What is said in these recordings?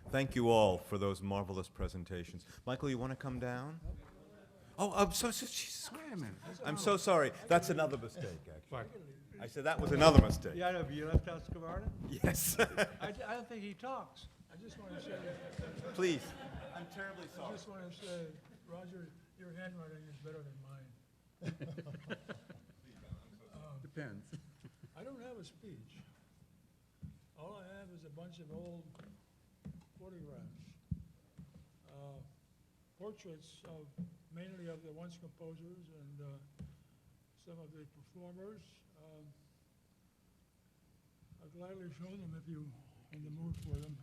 Thank you all for those marvelous presentations. Michael, you want to come down? Oh, I'm so, Jesus Christ. Wait a minute. I'm so sorry. That's another mistake, actually. What? I said that was another mistake. Yeah, I know, but you left out Scavarda? Yes. I don't think he talks. I just want to say, Please. I'm terribly I sorry. just want to say, Roger, your handwriting is better than mine. Depends. I don't have a speech. All I have is a bunch of old photographs. Portraits of, mainly of the once composers and some of the performers. I'll gladly show them if you're in the mood for them.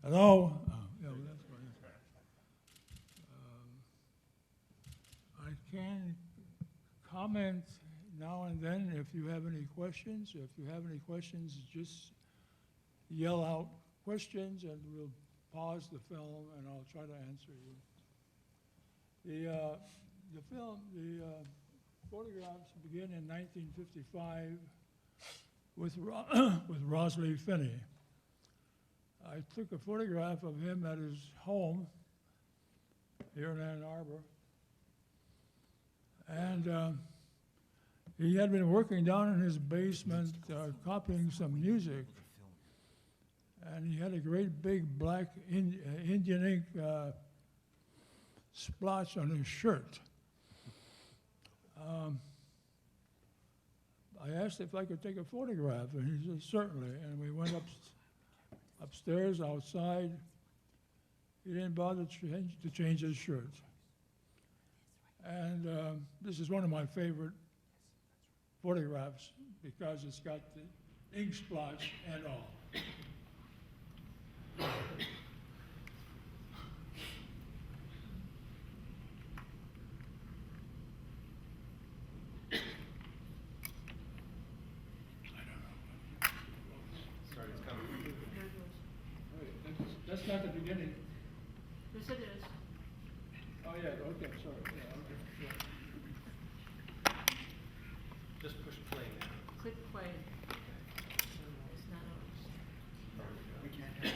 Hello? Oh, yeah, well, that's fine. I can comment now and then if you have any questions. If you have any questions, just yell out questions and we'll pause the film and I'll try to answer you. The photographs begin in 1955 with Rosalie Finney. I took a photograph of him at his home here in Ann Arbor. And he had been working down in his basement copying some music. And he had a great big black Indian ink splotch on his shirt. I asked if I could take a photograph, and he said, certainly. And we went upstairs, outside. He didn't bother to change his shirt. And this is one of my favorite photographs because it's got the ink splotch and all. That's not the beginning. Yes, it is. Oh, yeah, okay, sorry. Yeah, okay, yeah. Just push play now. Click play. It's not ours. We can't have it.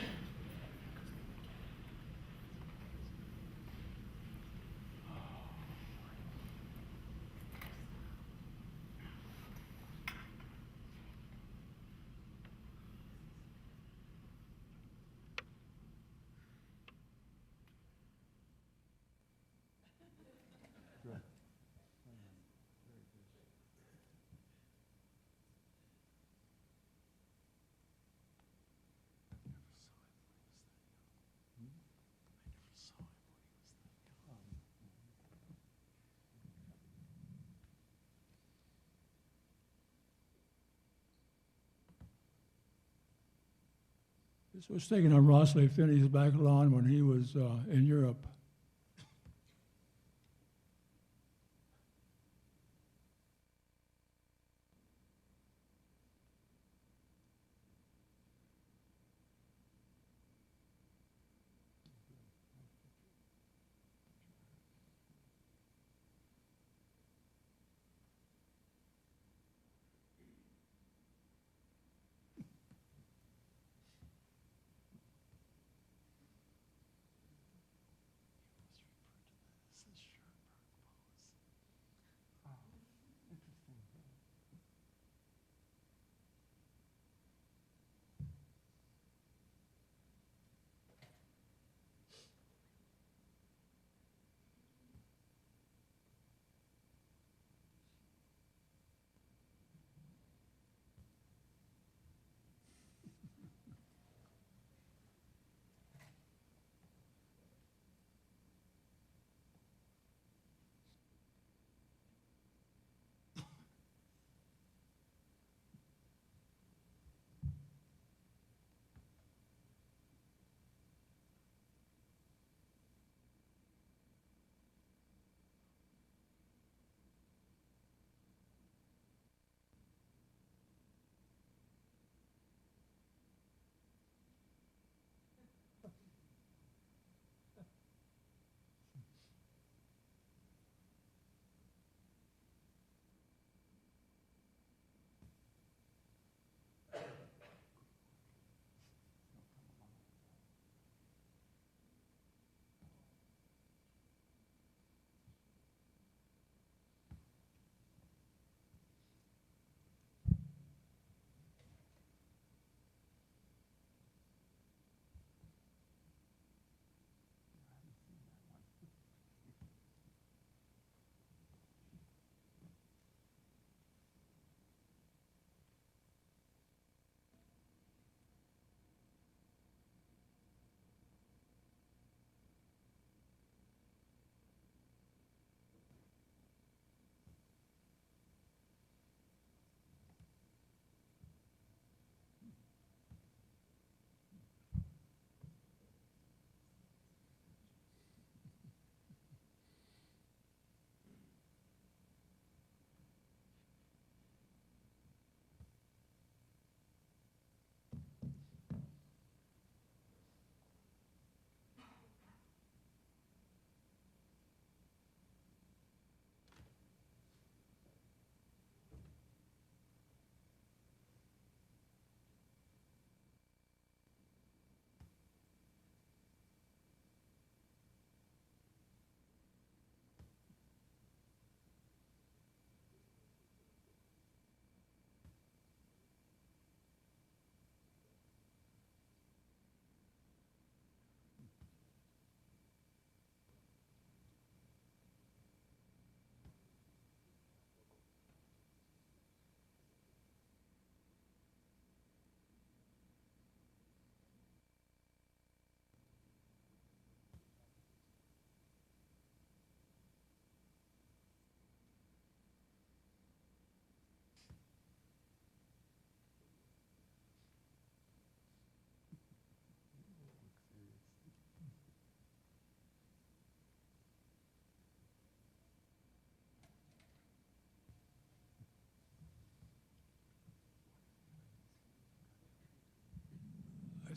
This was taken on Rosalie Finney's back lawn when he was in Europe.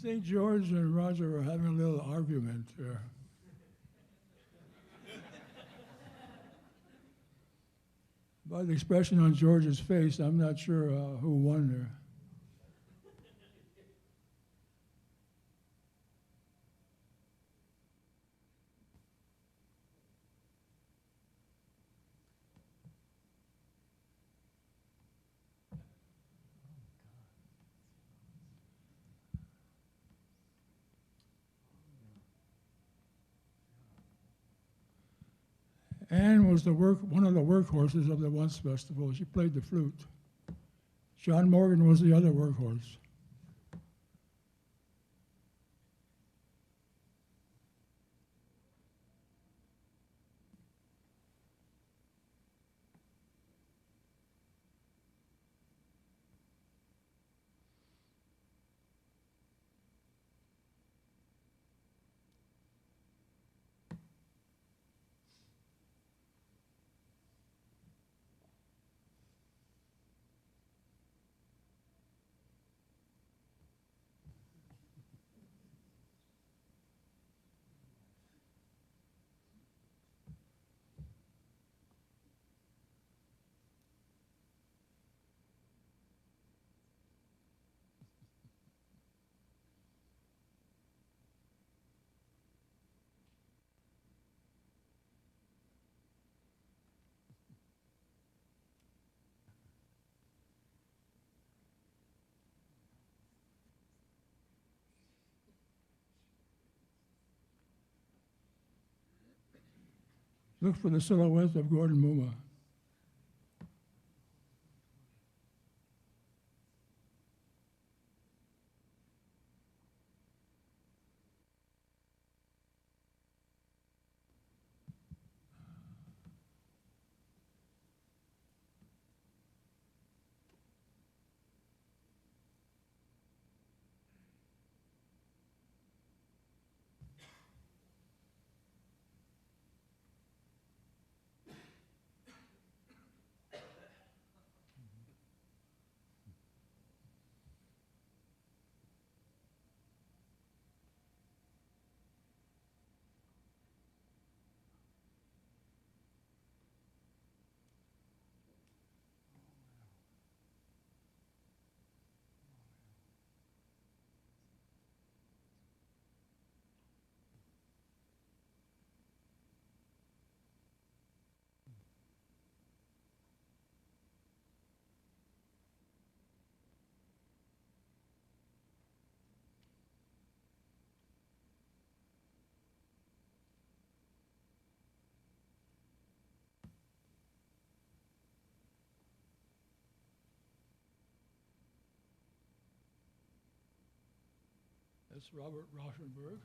think George and Roger were having a little argument there. By the expression on George's face, I'm not sure who won there. Ann was one of the workhorses of the once festival. She played the flute. John Morgan was the other workhorse. Look for the silhouette of Gordon Mumma. That's Robert Rauschenberg.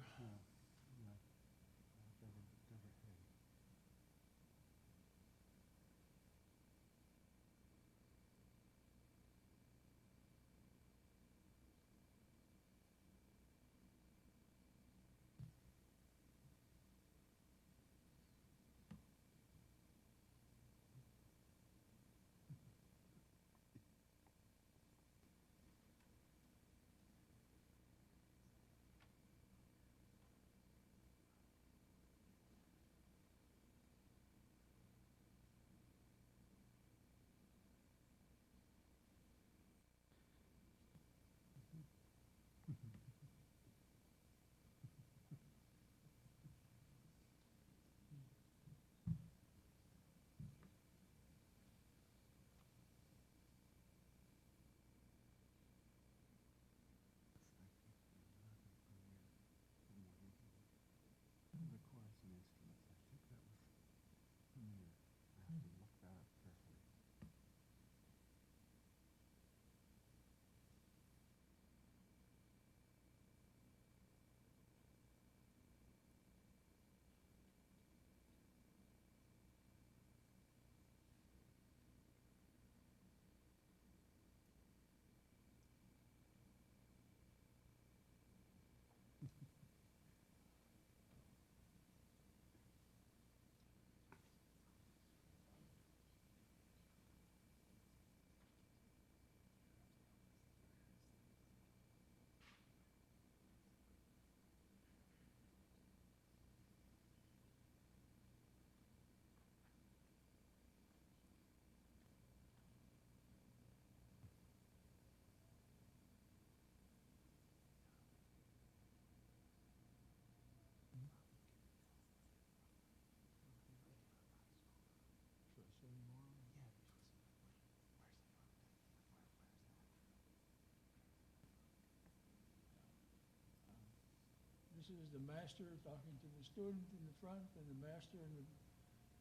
This is the master talking to the student in the front, and the master and the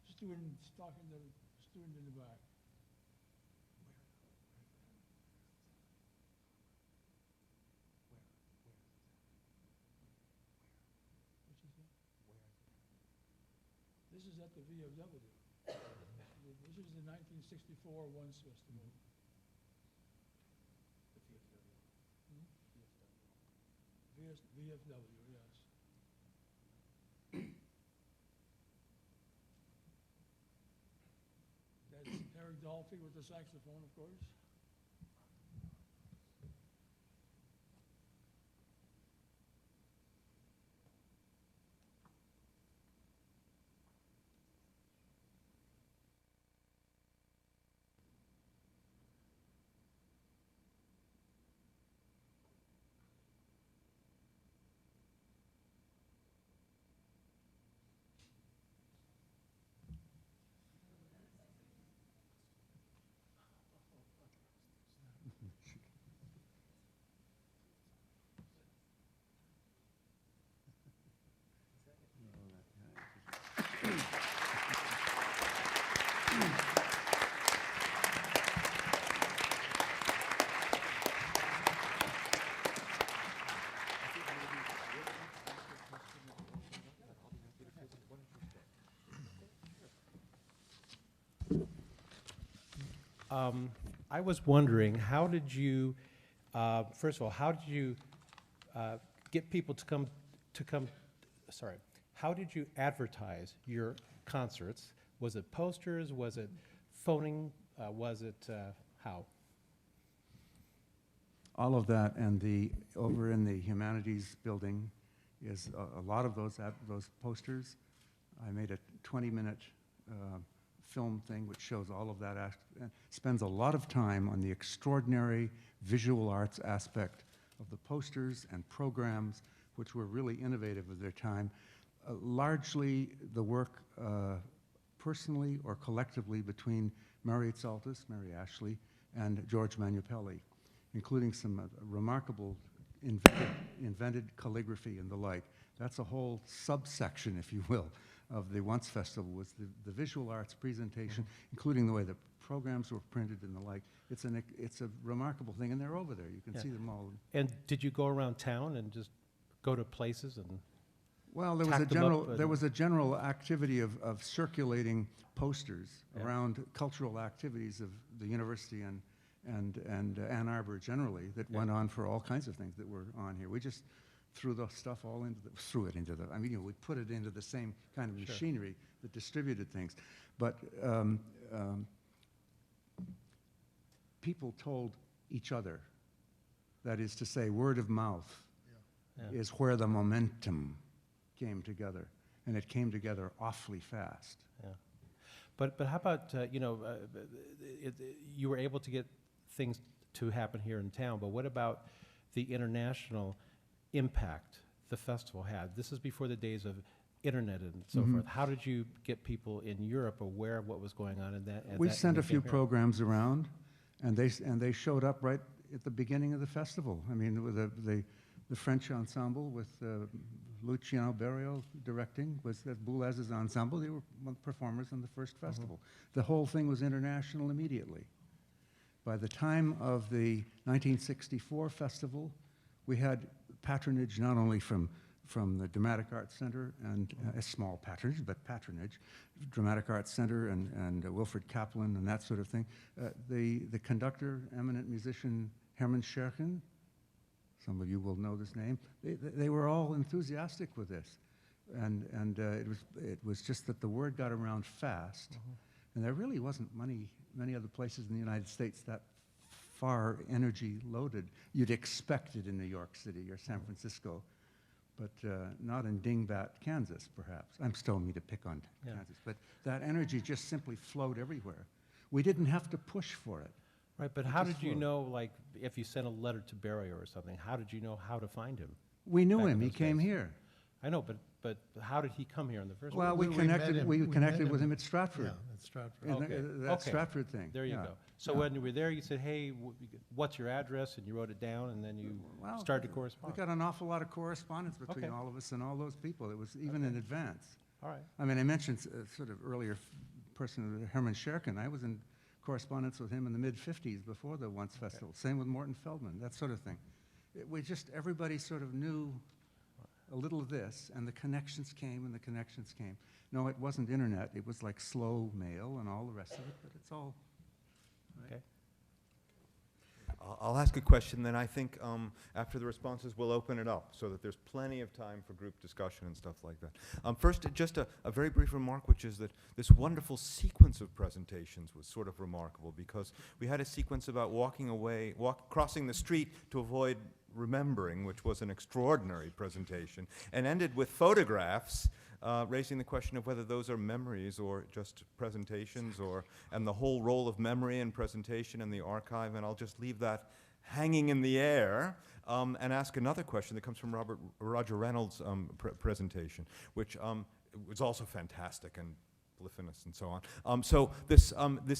student talking to the student in the back. What's he say? This is at the VFW. This is the 1964 Once Festival. VFW, yes. That's Eric Dolphy with the saxophone, of course. I was wondering, how did you, first of all, how did you get people to come, sorry, how did you advertise your concerts? Was it posters? Was it phoning? Was it, how? All of that, and over in the Humanities building is a lot of those posters. I made a 20-minute film thing which shows all of that, and spends a lot of time on the extraordinary visual arts aspect of the posters and programs, which were really innovative of their time. Largely the work personally or collectively between Mary Itzaltis, Mary Ashley, and George Manupelli, including some remarkable invented calligraphy and the like. That's a whole subsection, if you will, of the Once Festival, was the visual arts presentation, including the way the programs were printed and the like. It's a remarkable thing, and they're over there. You can see them all. And did you go around town and just go to places and? Well, there was a general activity of circulating posters around cultural activities of the university and Ann Arbor generally that went on for all kinds of things that were on here. We just threw the stuff all we put it into the same kind of machinery that distributed things. But people told each other, that is to say, word of mouth is where the momentum came together, and it came together awfully fast. Yeah. But how about, you were able to get things to happen here in town, but what about the international impact the festival had? This is before the days of internet and so forth. How did you get people in Europe aware of what was going on in that? We sent a few programs around, and they showed up right at the beginning of the festival. I mean, with the French ensemble with Luciano Berio directing, was that Boulez's ensemble. They were performers in the first festival. The whole thing was international immediately. By the time of the 1964 festival, we had patronage not only from the Dramatic Arts Center, and a small patronage, but patronage, Dramatic Arts Center and Wilfred Kaplan and that sort of thing. The conductor, eminent musician Hermann Scherchen, some of you will know this name, they were all enthusiastic with this. And it was just that the word got around fast, and there really wasn't many other places in the United States that far energy loaded. You'd expect it in New York City or San Francisco, but not in Dingbat, Kansas, perhaps. I'm still me to pick on Kansas, but that energy just simply flowed everywhere. We didn't have to push for it. Right, but how did you know, like, if you sent a letter to Berio or something, how did you know how to find him? We knew him. He came here. I know, but how did he come here in the first place? Well, we connected with him at Stratford. Yeah, at Stratford. That Stratford thing. There you yeah. go. So Yeah. when you were there, you said, hey, what's your address? And you wrote it down, and then you Well, started to we correspond. got an awful lot of correspondence between Okay. all of us and all those people. It was even in advance. All right. I mean, I mentioned sort of earlier person, Herman Scherken. I was in correspondence with him in the mid-'50s before the Once Festival. Same with Morton Feldman, that sort of thing. Everybody sort of knew a little of this, and the connections came and the connections came. No, it wasn't internet. It was like slow mail and all the rest of it, but it's all. Right? Okay. I'll ask a question, then I think after the responses, we'll open it up so that there's plenty of time for group discussion and stuff like that. First, just a very brief remark, which is that this wonderful sequence of presentations was sort of remarkable because we had a sequence about crossing the street to avoid remembering, which was an extraordinary presentation, and ended with photographs raising the question of whether those are memories or just presentations, and the whole role of memory and presentation in the archive. And I'll just leave that hanging in the air and ask another question that comes from Roger Reynolds' presentation, which was also fantastic and polyphonous and so on. So this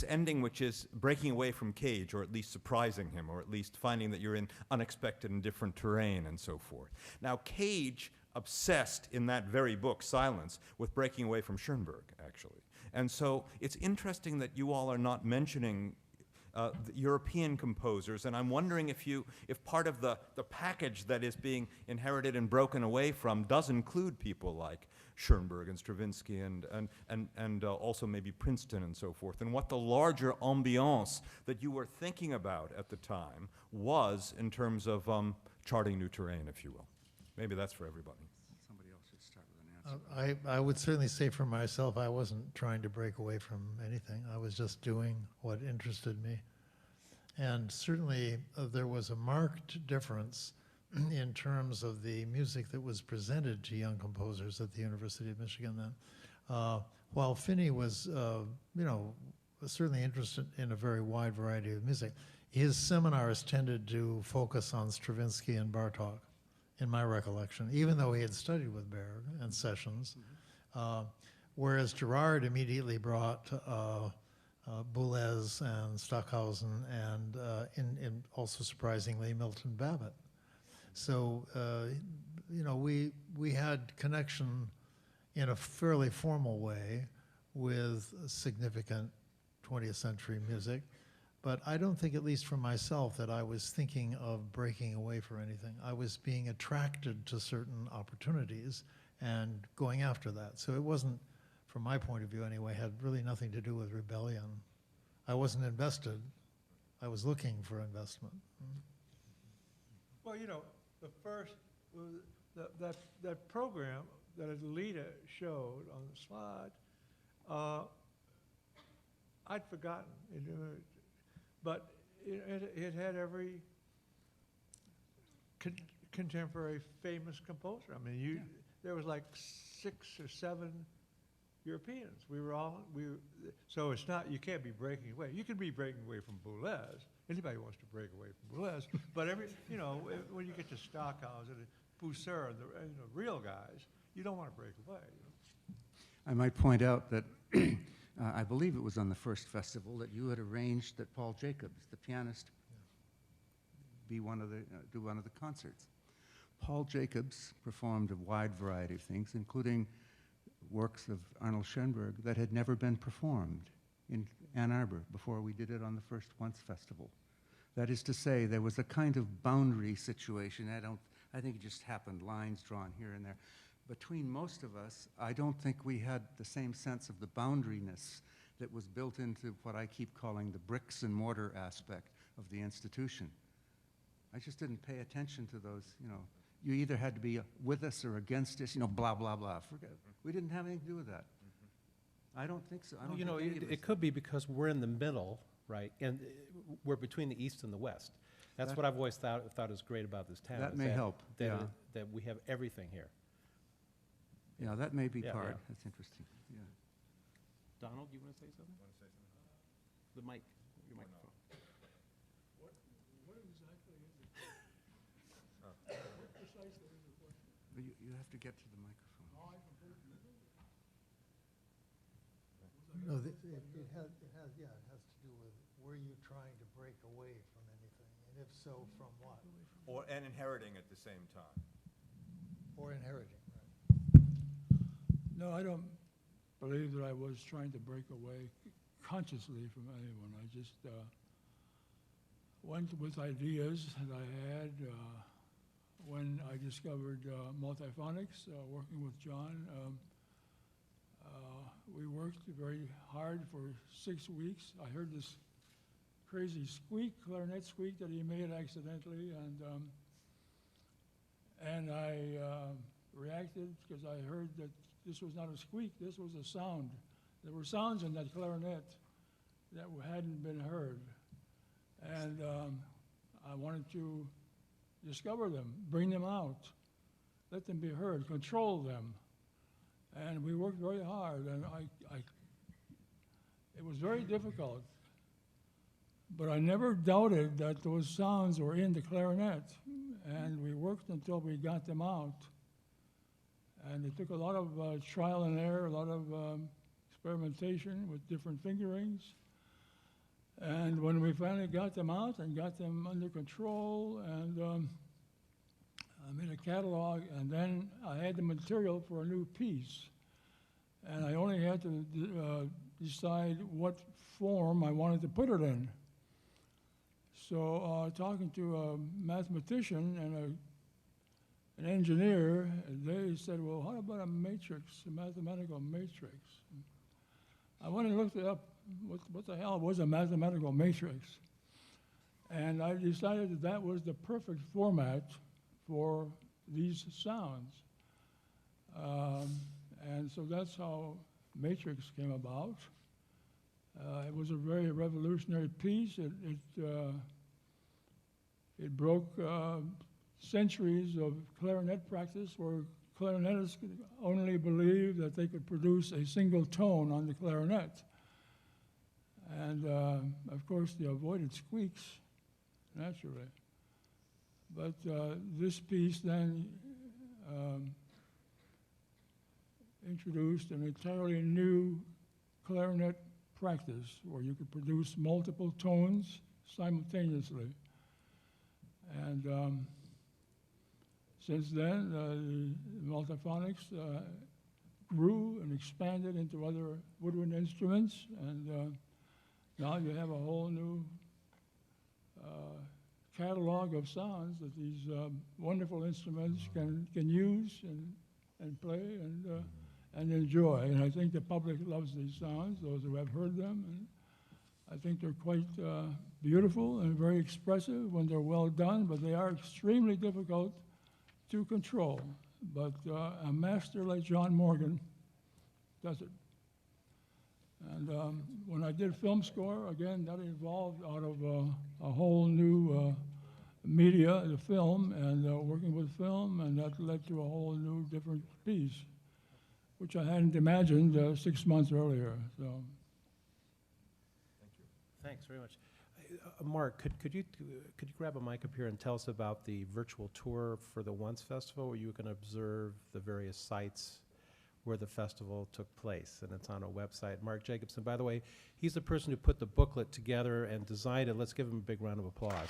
ending, which is breaking away from Cage, or at least surprising him, or at least finding that you're in unexpected and different terrain and so forth. Now, Cage obsessed in that very book, Silence, with breaking away from Schoenberg, actually. And so it's interesting that you all are not mentioning the European composers, and I'm wondering if part of the package that is being inherited and broken away from does include people like Schoenberg and Stravinsky and also maybe Princeton and so forth, and what the larger ambiance that you were thinking about at the time was in terms of charting new terrain, if you will. Maybe that's for everybody. Somebody else should start with an answer. I would certainly say for myself, I wasn't trying to break away from anything. I was just doing what interested me. And certainly there was a marked difference in terms of the music that was presented to young composers at the University of Michigan then. While Finney was, certainly interested in a very wide variety of music, his seminars tended to focus on Stravinsky and Bartók, in my recollection, even though he had studied with Berg and Sessions. Whereas Gerard immediately brought Boulez and Stockhausen and also surprisingly Milton Babbitt. So, we had connection in a fairly formal way with significant 20th century music. But I don't think, at least for myself, that I was thinking of breaking away for anything. I was being attracted to certain opportunities and going after that. So it wasn't, from my point of view anyway, had really nothing to do with rebellion. I wasn't invested. I was looking for investment. Well, the first, that program that Alita showed on the slide, I'd forgotten. But it had every contemporary famous composer. I mean, there was like 6 or 7 Europeans. So it's not, you can't be breaking away. You can be breaking away from Boulez. Anybody wants to break away from Boulez. But when you get to Stockhausen and Poussin and the real guys, you don't want to break away. I might point out that I believe it was on the first festival that you had arranged that Paul Jacobs, the pianist, do one of the concerts. Paul Jacobs performed a wide variety of things, including works of Arnold Schoenberg that had never been performed in Ann Arbor before we did it on the first Once Festival. That is to say, there was a kind of boundary situation. I think it just happened, lines drawn here and there. Between most of us, I don't think we had the same sense of the boundaryness that was built into what I keep calling the bricks and mortar aspect of the institution. I just didn't pay attention to those, you either had to be with us or against us, blah, blah, blah. Forget it. We didn't have anything to do with that. I don't think so. I don't think any of us it could be because we're in the middle, right? And we're between the East and the West. That's what I've always thought is great about this town. That is may help, yeah. That we have everything here. Yeah, that may be Yeah, part. yeah. That's interesting. Yeah. Donald, you want to say something? The mic, your microphone. What exactly is it? What precisely is the question? You have to get to the microphone. Oh, I can put it in there. No, it has to do with were you trying to break away from anything? And if so, from what? And inheriting at the same time. Or inheriting, right? No, I don't believe that I was trying to break away consciously from anyone. I just went with ideas that I had when I discovered multiphonics, working with John. We worked very hard for 6 weeks. I heard this crazy squeak, clarinet squeak that he made accidentally, and I reacted because I heard that this was not a squeak, this was a sound. There were sounds in that clarinet that hadn't been heard. And I wanted to discover them, bring them out, let them be heard, control them. And we worked very hard, and it was very difficult. But I never doubted that those sounds were in the clarinet, and we worked until we got them out. And it took a lot of trial and error, a lot of experimentation with different fingerings. And when we finally got them out and got them under control, and I made a catalog, and then I had the material for a new piece. And I only had to decide what form I wanted to put it in. So talking to a mathematician and an engineer, they said, well, how about a matrix, a mathematical matrix? I went and looked it up, what the hell was a mathematical matrix? And I decided that that was the perfect format for these sounds. And so that's how Matrix came about. It was a very revolutionary piece. It broke centuries of clarinet practice where clarinetists could only believe that they could produce a single tone on the clarinet. And of course, they avoided squeaks, naturally. But this piece then introduced an entirely new clarinet practice where you could produce multiple tones simultaneously. And since then, the multiphonics grew and expanded into other woodwind instruments, and now you have a whole new catalog of sounds that these wonderful instruments can use and play and enjoy. And I think the public loves these sounds, those who have heard them. And I think they're quite beautiful and very expressive when they're well done, but they are extremely difficult to control. But a master like John Morgan does it. And when I did film score, again, that evolved out of a whole new media, the film, and working with film, and that led to a whole new different piece, which I hadn't imagined 6 months earlier. So, Thank you. Thanks very much. Mark, could you grab a mic up here and tell us about the virtual tour for the Once Festival, where you can observe the various sites where the festival took place, and it's on a website. Mark Jacobson, by the way, he's the person who put the booklet together and designed it. Let's give him a big round of applause.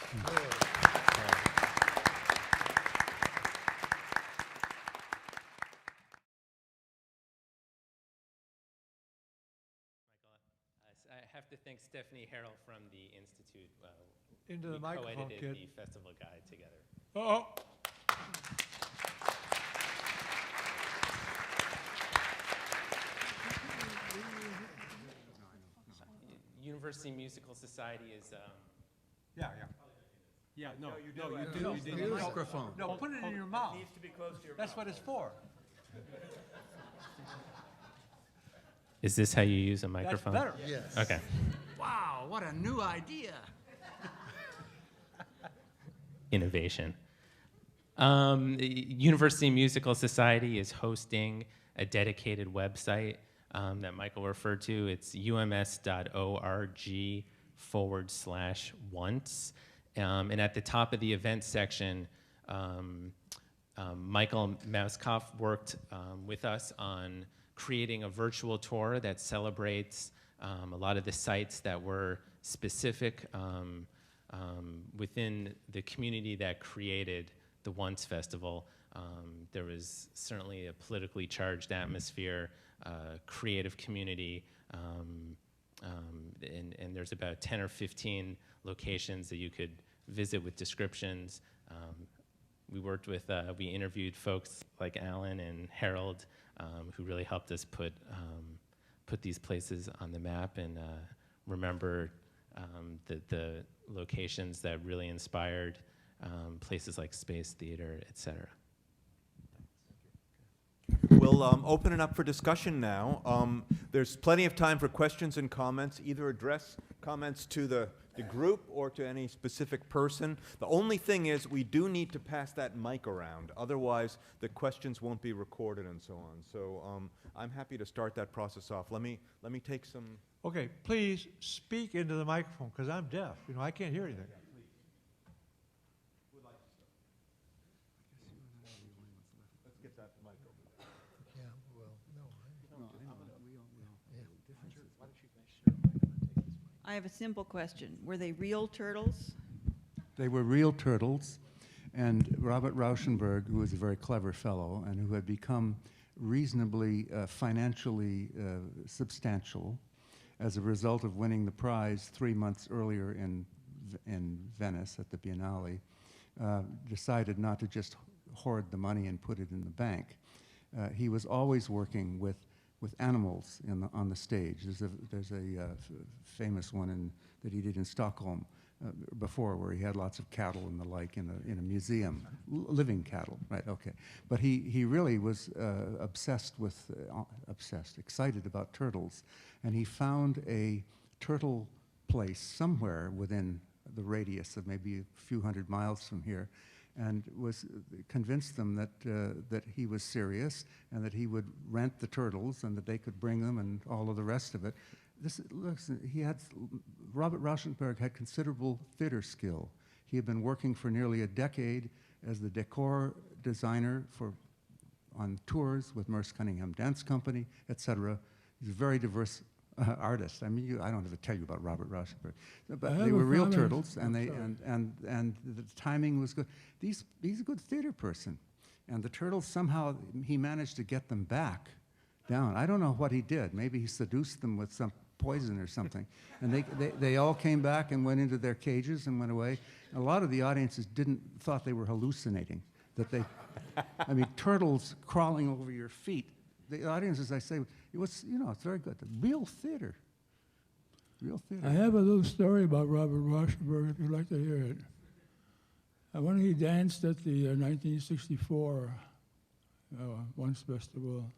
I have to thank Stephanie Harrell from the Institute. Into the we microphone, co-edited kid. the festival guide together. oh, University Musical Society is, Yeah. Yeah, no, you no, do. you No, do. you You do. do. No, Microphone. No, put it in your mouth. Needs to be close to your That's mouth. what it's for. is this how you use a That's microphone? better. Yes. Okay. Wow, what a new idea. Innovation. The University Musical Society is hosting a dedicated website that Michael referred to. It's ums.org/once. And at the top of the events section, Michael Mauskopf worked with us on creating a virtual tour that celebrates a lot of the sites that were specific within the community that created the Once Festival. There was certainly a politically charged atmosphere, creative community, and there's about 10 or 15 locations that you could visit with descriptions. We worked with, we interviewed folks like Alan and Harold, who really helped us put these places on the map and remember the locations that really inspired places like Space Theater, et cetera. We'll open it up for discussion now. There's plenty of time for questions and comments. Either address comments to the group or to any specific person. The only thing is we do need to pass that mic around. Otherwise, the questions won't be recorded and so on. So I'm happy to start that process off. Let me take some. Okay, please speak into the microphone, because I'm deaf. You know, I can't hear anything. Let's get that mic over. Yeah, well, no. I have a simple question. Were they real turtles? They were real turtles, and Robert Rauschenberg, who was a very clever fellow and who had become reasonably financially substantial as a result of winning the prize 3 months earlier in Venice at the Biennale, decided not to just hoard the money and put it in the bank. He was always working with animals on the stage. There's a famous one that he did in Stockholm before, where he had lots of cattle and the like in a museum, living cattle, right? Okay, but he really was excited about turtles, and he found a turtle place somewhere within the radius of maybe a few hundred miles from here, and was convinced them that he was serious and that he would rent the turtles and that they could bring them and all of the rest of it. Robert Rauschenberg had considerable theater skill. He had been working for nearly a decade as the decor designer on tours with Merce Cunningham Dance Company, etc. He's a very diverse artist. I mean, I don't have to tell you about Robert Rauschenberg, but they were real turtles, and the timing was good. He's a good theater person, and the turtles somehow he managed to get them back down. I don't know what he did. Maybe he seduced them with some poison or something, and they all came back and went into their cages and went away. And a lot of the audiences thought they were hallucinating. I mean, turtles crawling over your feet. The audience, as I say, it's very good. Real theater. Real theater. I have a little story about Robert Rauschenberg, if you'd like to hear it. When he danced at the 1964 Once Festival,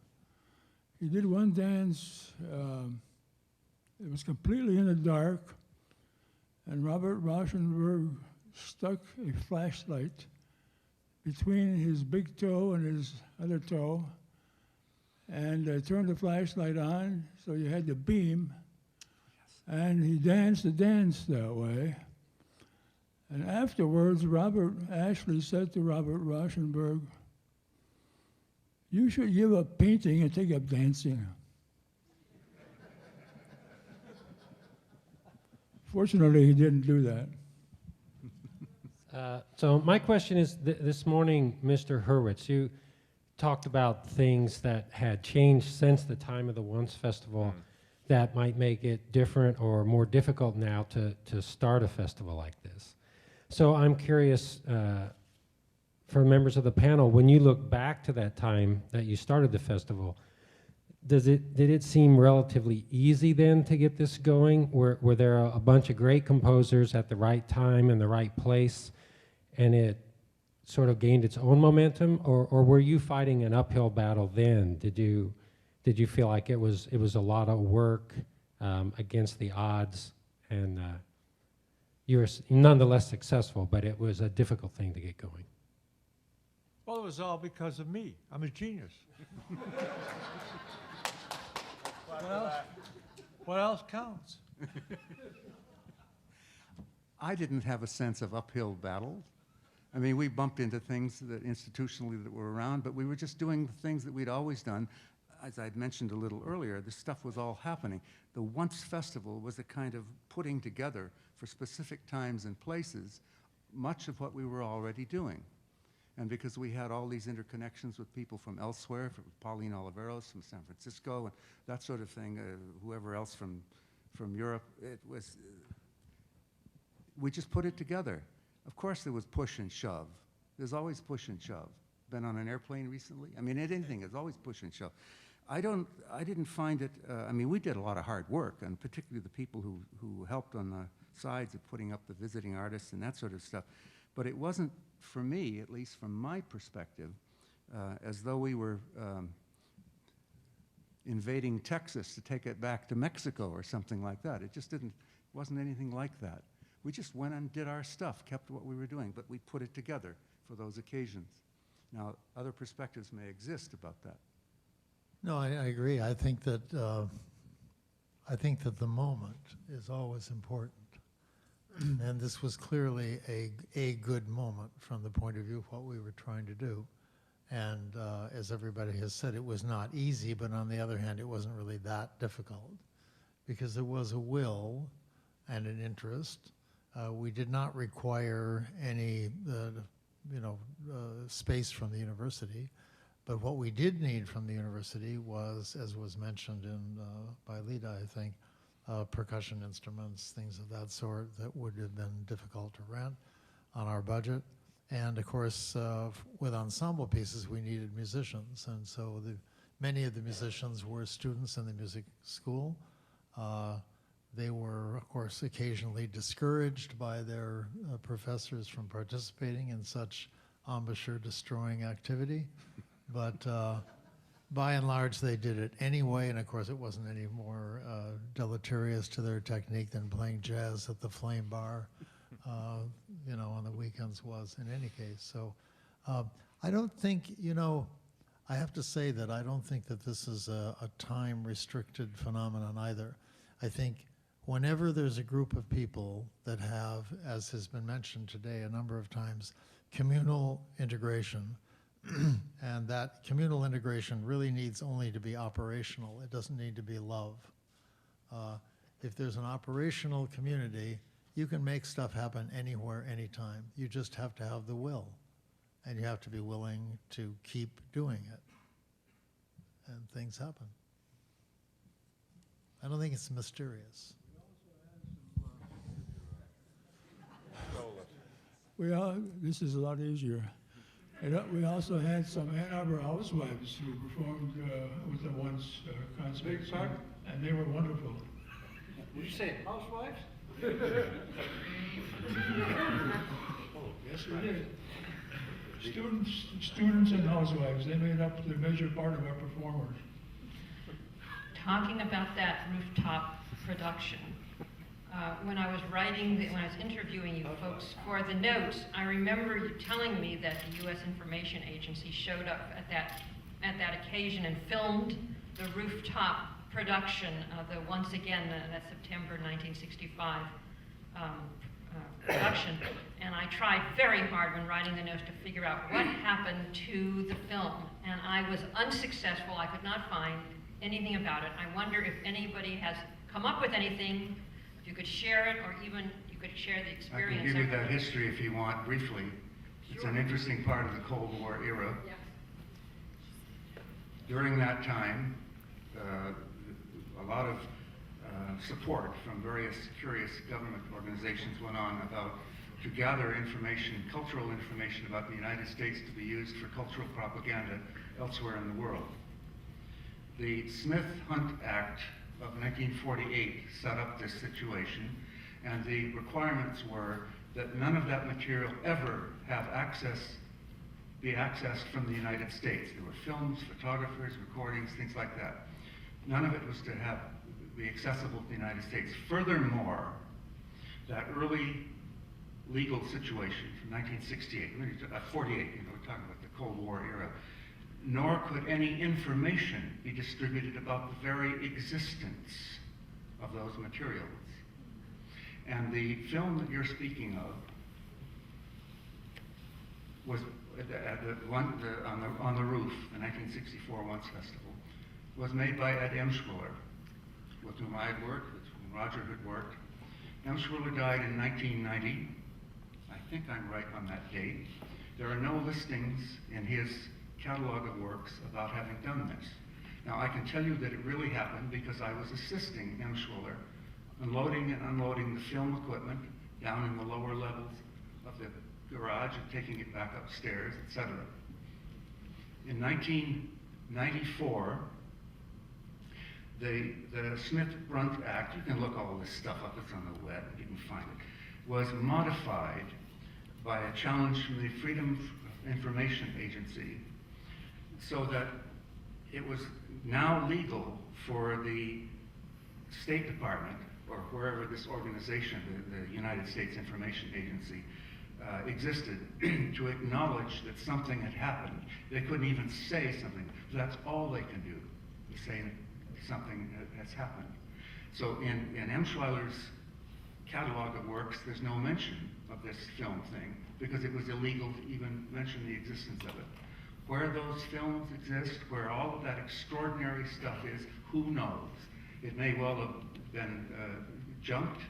he did one dance. It was completely in the dark, and Robert Rauschenberg stuck a flashlight between his big toe and his other toe, and turned the flashlight on, so you had the beam, and he danced the dance that way. And afterwards, Robert Ashley said to Robert Rauschenberg, "You should give up painting and take up dancing." Fortunately, he didn't do that. So my question is, this morning, Mr. Horowitz, you talked about things that had changed since the time of the Once Festival that might make it different or more difficult now to start a festival like this. So I'm curious, for members of the panel, when you look back to that time that you started the festival, did it seem relatively easy then to get this going? Were there a bunch of great composers at the right time and the right place, and it sort of gained its own momentum, or were you fighting an uphill battle then? Did you feel like it was a lot of work against the odds, and you were nonetheless successful, but it was a difficult thing to get going? Well, it was all because of me. I'm a genius. What else counts? I didn't have a sense of uphill battle. I mean, we bumped into things that institutionally that were around, but we were just doing the things that we'd always done. as I'd mentioned a little earlier, this stuff was all happening. The Once Festival was a kind of putting together for specific times and places much of what we were already doing. And because we had all these interconnections with people from elsewhere, from Pauline Oliveros from San Francisco, and that sort of thing, whoever else from Europe, it was, we just put it together. Of course there was push and shove. There's always push and shove. Been on an airplane recently? I mean, anything, it's always push and shove. I didn't find it, I mean, we did a lot of hard work, and particularly the people who helped on the sides of putting up the visiting artists and that sort of stuff. But it wasn't, for me, at least from my perspective, as though we were invading Texas to take it back to Mexico or something like that. It just wasn't anything like that. We just went and did our stuff, kept what we were doing, but we put it together for those occasions. Now, other perspectives may exist about that. No, I agree. I think that the moment is always important. And this was clearly a good moment from the point of view of what we were trying to do. And as everybody has said, it was not easy, but on the other hand, it wasn't really that difficult because there was a will and an interest. We did not require any space from the university, but what we did need from the university was, as was mentioned by Lida, I think, percussion instruments, things of that sort that would have been difficult to rent on our budget. And of course, with ensemble pieces, we needed musicians. And so many of the musicians were students in the music school. They were, of course, occasionally discouraged by their professors from participating in such embouchure-destroying activity. But by and large, they did it anyway, and of course, it wasn't any more deleterious to their technique than playing jazz at the Flame Bar, on the weekends was in any case. So I don't think, I have to say that I don't think that this is a time-restricted phenomenon either. I think whenever there's a group of people that have, as has been mentioned today a number of times, communal integration, and that communal integration really needs only to be operational. It doesn't need to be love. If there's an operational community, you can make stuff happen anywhere, anytime. You just have to have the will, and you have to be willing to keep doing it, and things happen. I don't think it's mysterious. This is a lot easier. We also had some Ann Arbor housewives who performed with the Once concert, and they were wonderful. Did you say housewives? Yes, we did. Students and housewives, they made up the major part of our performers. Talking about that rooftop production, when I was interviewing you folks for the notes, I remember you telling me that the U.S. Information Agency showed up at that occasion and filmed the rooftop production of the, once again, that September 1965 production. And I tried very hard when writing the notes to figure out what happened to the film. And I was unsuccessful. I could not find anything about it. I wonder if anybody has come up with anything, if you could share it, or even you could share the experience. I can give you that history if you want, briefly. It's an interesting part of the Cold War era. Yeah. During that time, a lot of support from various curious government organizations went on to gather information, cultural information about the United States to be used for cultural propaganda elsewhere in the world. The Smith-Hunt Act of 1948 set up this situation, and the requirements were that none of that material ever be accessed from the United States. There were films, photographers, recordings, things like that. None of it was to be accessible to the United States. Furthermore, that early legal situation from 1968, 48, we're talking about the Cold War era, nor could any information be distributed about the very existence of those materials. And the film that you're speaking of was on the roof, the 1964 Once Festival, was made by Ed Emshwiller, with whom I had worked, with whom Roger had worked. Emshwiller died in 1990. I think I'm right on that date. There are no listings in his catalog of works about having done this. Now, I can tell you that it really happened because I was assisting Emshwiller unloading and unloading the film equipment down in the lower levels of the garage and taking it back upstairs, etc. In 1994, the Smith-Brunt Act, you can look all this stuff up, it's on the web, you can find it, was modified by a challenge from the Freedom of Information Agency so that it was now legal for the State Department, or wherever this organization, the United States Information Agency, existed, to acknowledge that something had happened. They couldn't even say something. That's all they can do, is say something has happened. So in Emshwiller's catalog of works, there's no mention of this film thing, because it was illegal to even mention the existence of it. Where those films exist, where all of that extraordinary stuff is, who knows? It may well have been junked,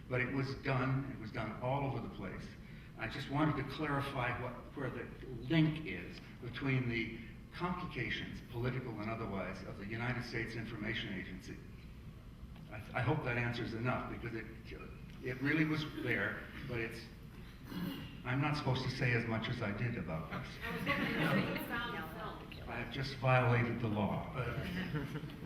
but it was done all over the place. I just wanted to clarify where the link is between the complications, political and otherwise, of the United States Information Agency. I hope that answers enough, because it really was there, but I'm not supposed to say as much as I did about this. I have just violated the law.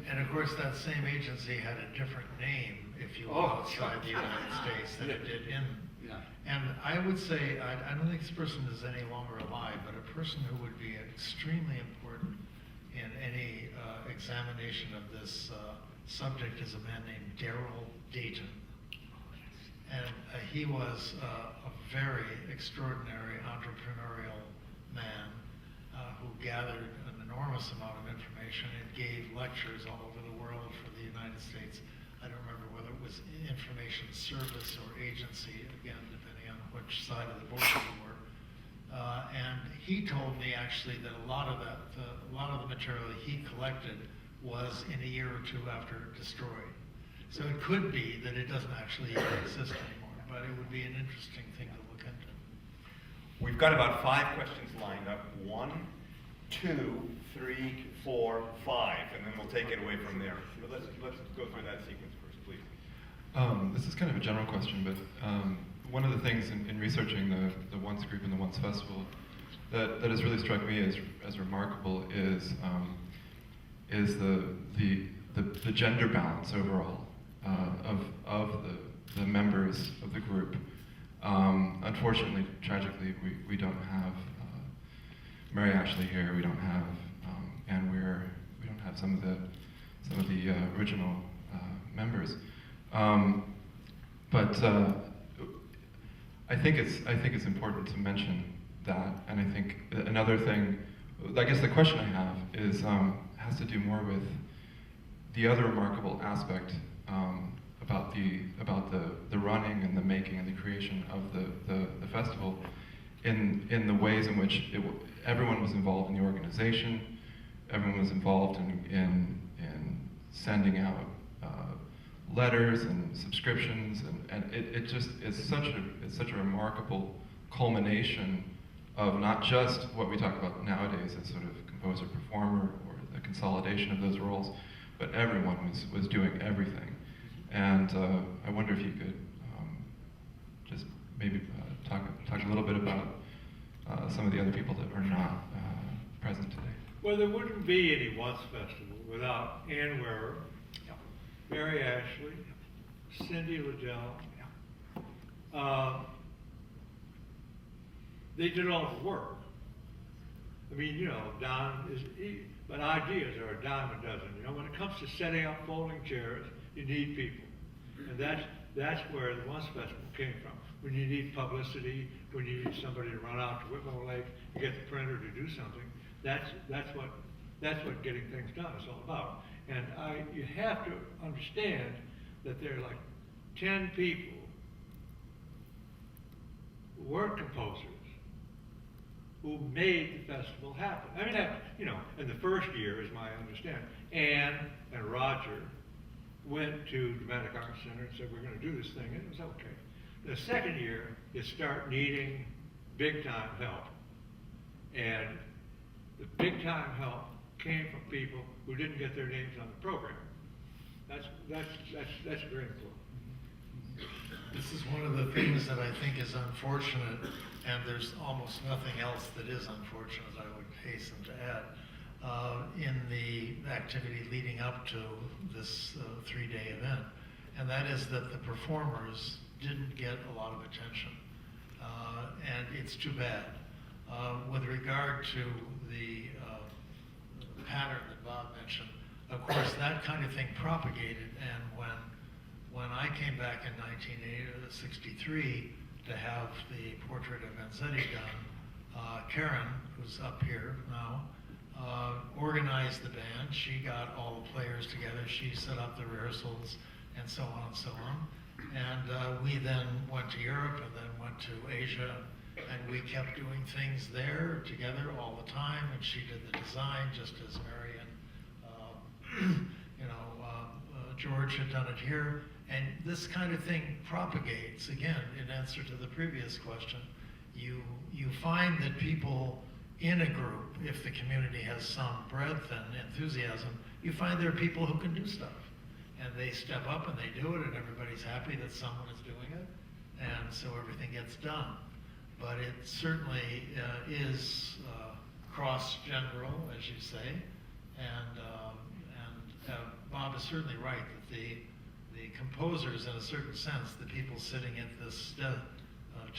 And of course, that same agency had a different name, if you will, outside the United States than it did in. Yeah. And I would say, I don't think this person is any longer alive, but a person who would be extremely important in any examination of this subject is a man named Darrell Dayton. And he was a very extraordinary entrepreneurial man who gathered an enormous amount of information and gave lectures all over the world for the United States. I don't remember whether it was information service or agency, again, depending on which side of the border you were. And he told me actually that a lot of the material that he collected was in a year or two after destroyed. So it could be that it doesn't actually even exist anymore, but it would be an interesting thing to look into. We've got about 5 questions lined up. 1, 2, 3, 4, 5, and then we'll take it away from there. But let's go through that sequence first, please. This is kind of a general question, but one of the things in researching the Once group and the Once Festival that has really struck me as remarkable is the gender balance overall of the members of the group. Unfortunately, tragically, we don't have Mary Ashley here. We don't have Ann Weir. We don't have some of the original members. But I think it's important to mention that. And I think another thing, I guess the question I have is has to do more with the other remarkable aspect about the running and the making and the creation of the festival, in the ways in which everyone was involved in the organization, everyone was involved in sending out letters and subscriptions, and it just is such a remarkable culmination of not just what we talk about nowadays as sort of composer performer or the consolidation of those roles, but everyone was doing everything. And I wonder if you could just maybe talk a little bit about some of the other people that are not present today. Well, there wouldn't be any Once Festival without Ann Weir, Mary Ashley, Cindy Liddell. They did all the work. I mean, you know, but ideas are a dime a dozen. You know, when it comes to setting up folding chairs, you need people. And that's where the Once Festival came from. When you need publicity, when you need somebody to run out to Whitmore Lake, you get the printer to do something. That's what getting things done is all about. And you have to understand that there are like 10 people who weren't composers, who made the festival happen. I mean, that, you know, in the first year, is my understanding, Ann and Roger went to Dramatic Arts Center and said, we're going to do this thing, and it was okay. The second year, you start needing big-time help. And the big-time help came from people who didn't get their names on the program. That's very important. This is one of the things that I think is unfortunate, and there's almost nothing else that is unfortunate, I would hasten to add, in the activity leading up to this 3-day event. And that is that the performers didn't get a lot of attention. And it's too bad. With regard to the pattern that Bob mentioned, of course, that kind of thing propagated, and when I came back in 1963 to have the portrait of Vanzetti done, Karen, who's up here now, organized the band. She got all the players together. She set up the rehearsals and so on and so on. And we then went to Europe and then went to Asia, and we kept doing things there together all the time. And she did the design, just as Marion, George had done it here. And this kind of thing propagates. Again, in answer to the previous question, you find that people in a group, if the community has some breadth and enthusiasm, you find there are people who can do stuff. And they step up and they do it, and everybody's happy that someone is doing it, and so everything gets done. But it certainly is cross-general, as you say, and Bob is certainly right that the composers, in a certain sense, the people sitting at this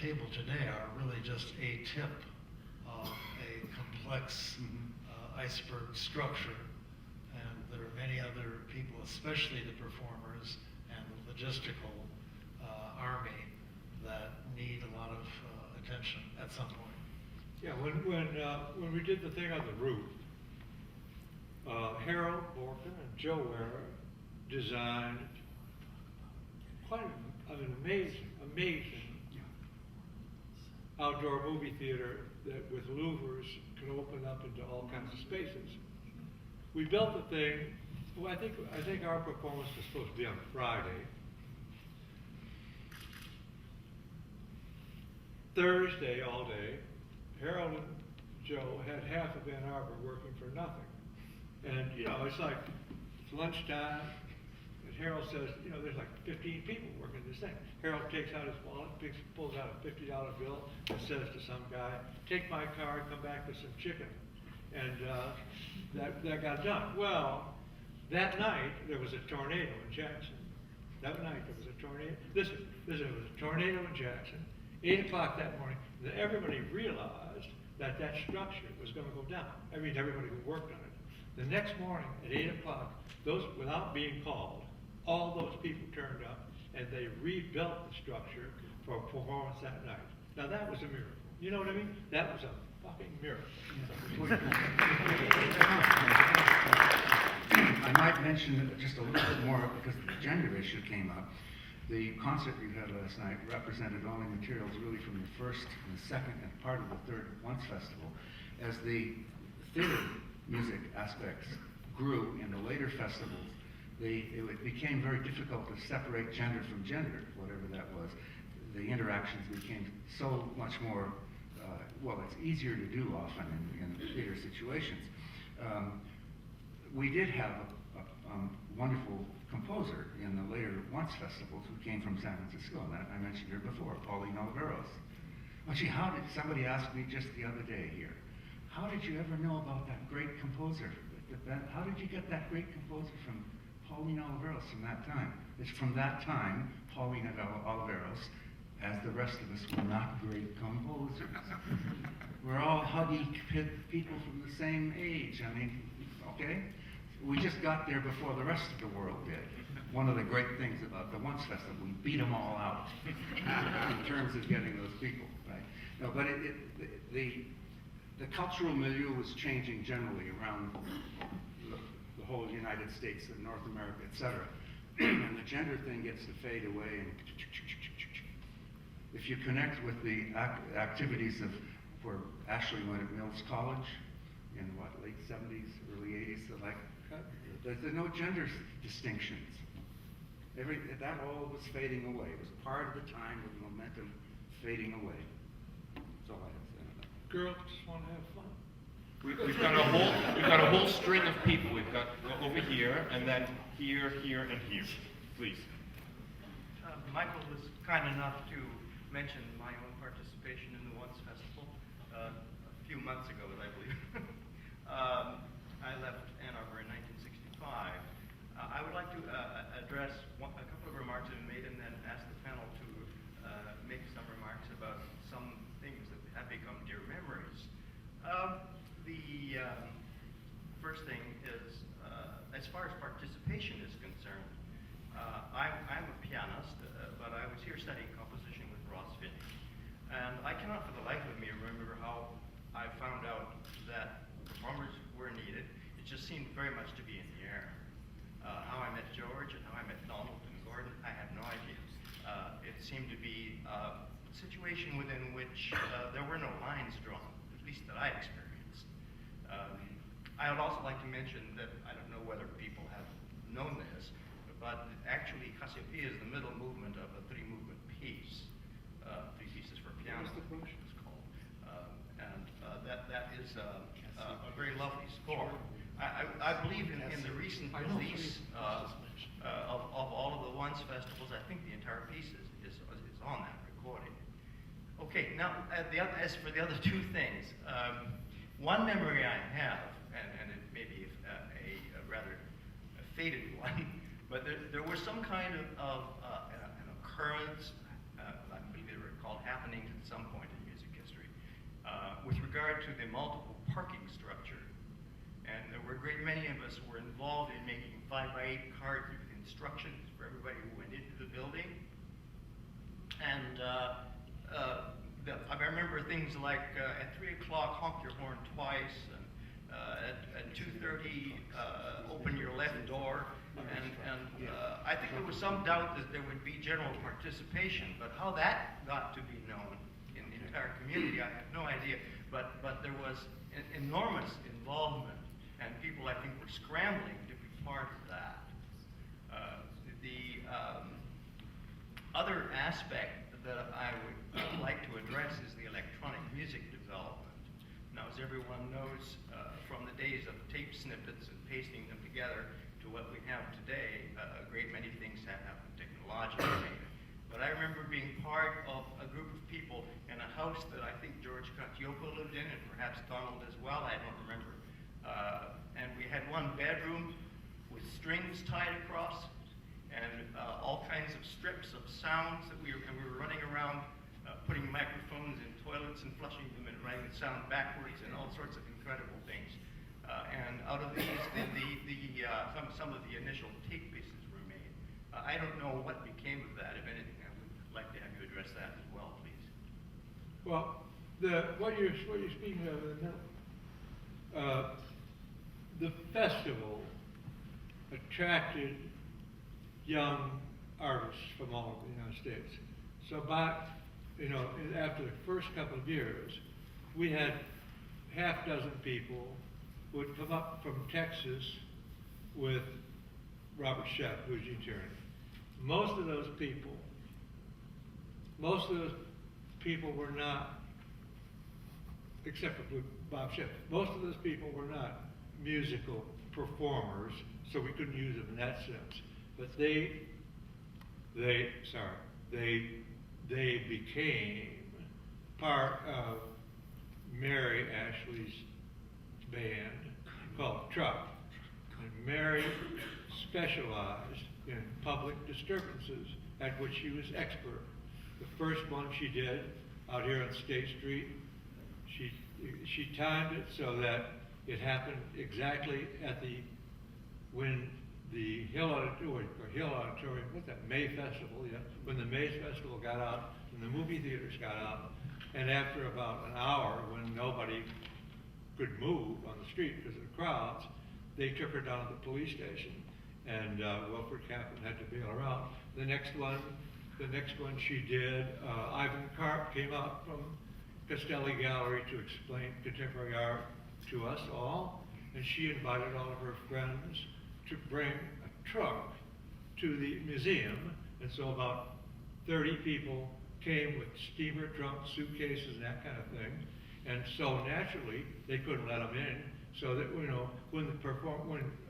table today are really just a tip of a complex iceberg structure. And there are many other people, especially the performers and the logistical army, that need a lot of attention at some point. Yeah, when we did the thing on the roof, Harold Borkin and Joe Ware designed quite an amazing outdoor movie theater that with louvers could open up into all kinds of spaces. We built the thing. Well, I think our performance was supposed to be on Friday. Thursday all day, Harold and Joe had half of Ann Arbor working for nothing. And it's like it's lunchtime, and Harold says, there's like 15 people working this thing. Harold takes out his wallet, pulls out a $50 bill, and says to some guy, "Take my car, come back with some chicken." And that got done. Well, that night there was a tornado in Jackson. That night there was a tornado. Listen, there was a tornado in Jackson. 8 o'clock that morning, everybody realized that structure was going to go down. I mean, everybody who worked on it. The next morning at 8 o'clock, without being called, all those people turned up and they rebuilt the structure for a performance that night. Now that was a miracle. You know what I mean? That was a fucking miracle. I might mention just a little bit more because the gender issue came up. The concert you had last night represented only materials really from the first and the second and part of the third Once Festival. As the theater music aspects grew in the later festivals, it became very difficult to separate gender from gender, whatever that was. The interactions became so much more, it's easier to do often in theater situations. We did have a wonderful composer in the later Once festivals who came from San Francisco, and I mentioned her before, Pauline Oliveros. Well, somebody asked me just the other day here, how did you ever know about that great composer? How did you get that great composer from Pauline Oliveros from that time? It's from that time, Pauline Oliveros, as the rest of us, were not great composers. We're all huggy people from the same age. I mean, okay? We just got there before the rest of the world did. One of the great things about the Once Festival, we beat them all out in terms of getting those people, right? No, but the cultural milieu was changing generally around the whole United States and North America, et cetera. And the gender thing gets to fade away. And if you connect with the activities of where Ashley went at Mills College in what, late 70s, early 80s. So like, there's no gender distinctions. That all was fading away. It was part of the time of momentum fading away. That's all I have to say on that. Girls just want to have fun. We've got a whole string of people. We've got over here, and then here, here, and here. Please. Michael was kind enough to mention my own participation in the Once Festival a few months ago, I believe. I left Ann Arbor in 1965. I would like to address a couple of remarks that have been made and then ask the panel to make some remarks about some things that have become dear memories. The first thing is, as far as participation is concerned, I'm a pianist, but I was here studying composition with Ross Finney. And I cannot for the life of me remember how I found out that performers were needed. It just seemed very much to be in the air. How I met George and how I met Donald and Gordon, I have no idea. It seemed to be a situation within which there were no lines drawn, at least that I experienced. I would also like to mention that I don't know whether people have known this, but actually Cassiopeia is the middle movement of a three-movement piece, three pieces for piano. It's called, and that is a very lovely score. I believe in the recent release of all of the Once festivals. I think the entire piece is on that recording. Okay, now as for the other two things, one memory I have, and it may be a rather faded one, but there was some kind of an occurrence, I believe they were called happenings at some point in music history, with regard to the multiple parking structure. And there were a great many of us who were involved in making 5x8 cards with instructions for everybody who went into the building. And I remember things like at 3 o'clock, honk your horn twice, and at 2:30, open your left door. And I think there was some doubt that there would be general participation, but how that got to be known in the entire community, I have no idea. But there was enormous involvement, and people, I think, were scrambling to be part of that. The other aspect that I would like to address is the electronic music development. Now, as everyone knows, from the days of tape snippets and pasting them together to what we have today, a great many things have happened technologically. But I remember being part of a group of people in a house that I think George Cacioppo lived in, and perhaps Donald as well, I don't remember. And we had one bedroom with strings tied across, and all kinds of strips of sounds that we were running around, putting microphones in toilets and flushing them and running the sound backwards and all sorts of incredible things. And out of these, some of the initial tape pieces were made. I don't know what became of that. If anything, I would like to have you address that as well, please. Well, what you're speaking of, the festival attracted young artists from all over the United States. So after the first couple of years, we had half dozen people who would come up from Texas with Robert Shep, who's the attorney. Most of those people were not, except for Bob Shep, most of those people were not musical performers, so we couldn't use them in that sense. But they became part of Mary Ashley's band called Truck. And Mary specialized in public disturbances, at which she was expert. The first one she did out here on State Street, she timed it so that it happened exactly when the Hill Auditorium, what's that, May Festival, yeah, when the May Festival got out, and the movie theaters got out, and after about an hour, when nobody could move on the street because of the crowds, they took her down to the police station, and Wilfred Kaplan had to bail her out. The next one she did, Ivan Karp came out from Castelli Gallery to explain contemporary art to us all, and she invited all of her friends to bring a truck to the museum, and so about 30 people came with steamer trunks, suitcases, and that kind of thing, and so naturally they couldn't let them in. So that, you know, when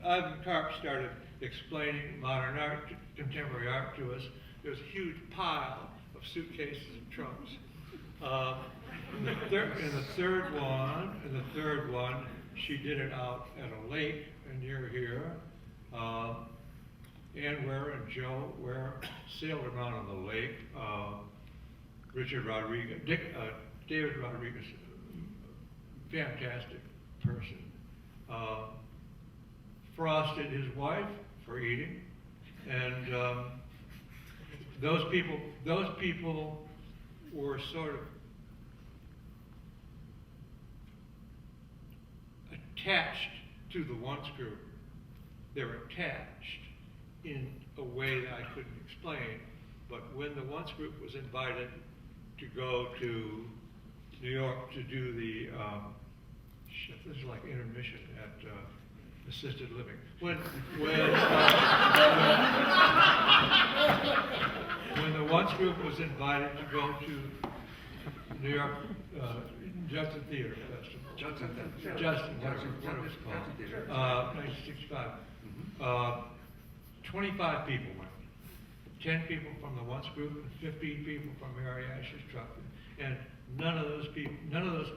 Ivan Karp started explaining modern art, contemporary art to us, there was a huge pile of suitcases and trunks. In the third one, she did it out at a lake near here. Ann Ware and Joe Ware sailed around on the lake. Richard Rodriguez, David Rodriguez, fantastic person. Frosted his wife for eating, and those people were sort of attached to the once group. They were attached in a way that I couldn't explain. But when the once group was invited to go to New York to do the this is like intermission at assisted living. When the once group was invited to go to New York Judson Theater Festival. Judson, what it was called. 1965. 25 people went. 10 people from the once group and 15 people from Mary Ash's truck. And none of those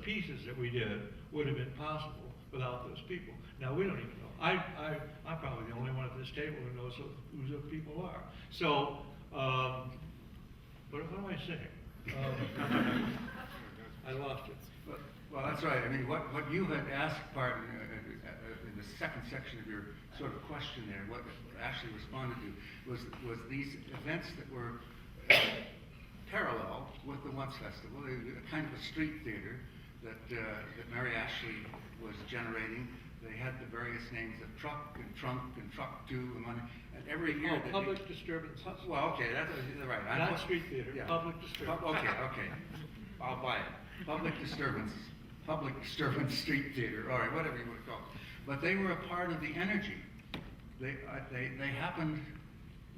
pieces that we did would have been possible without those people. Now, we don't even know. I'm probably the only one at this table who knows who those people are. So, what am I saying? I lost it. Well, that's right. I mean, what you had asked, pardon, in the second section of your sort of question there, what Ashley responded to was these events that were parallel with the Once Festival, a kind of a street theater that Mary Ashley was generating. They had the various names of truck and trunk and truck two and one, and every year. Public disturbance. Well, okay, that's right. Not street theater. Yeah. Public disturbance. Okay, I'll buy it. Public disturbance street theater. All right, whatever you want to call it. But they were a part of the energy. They happened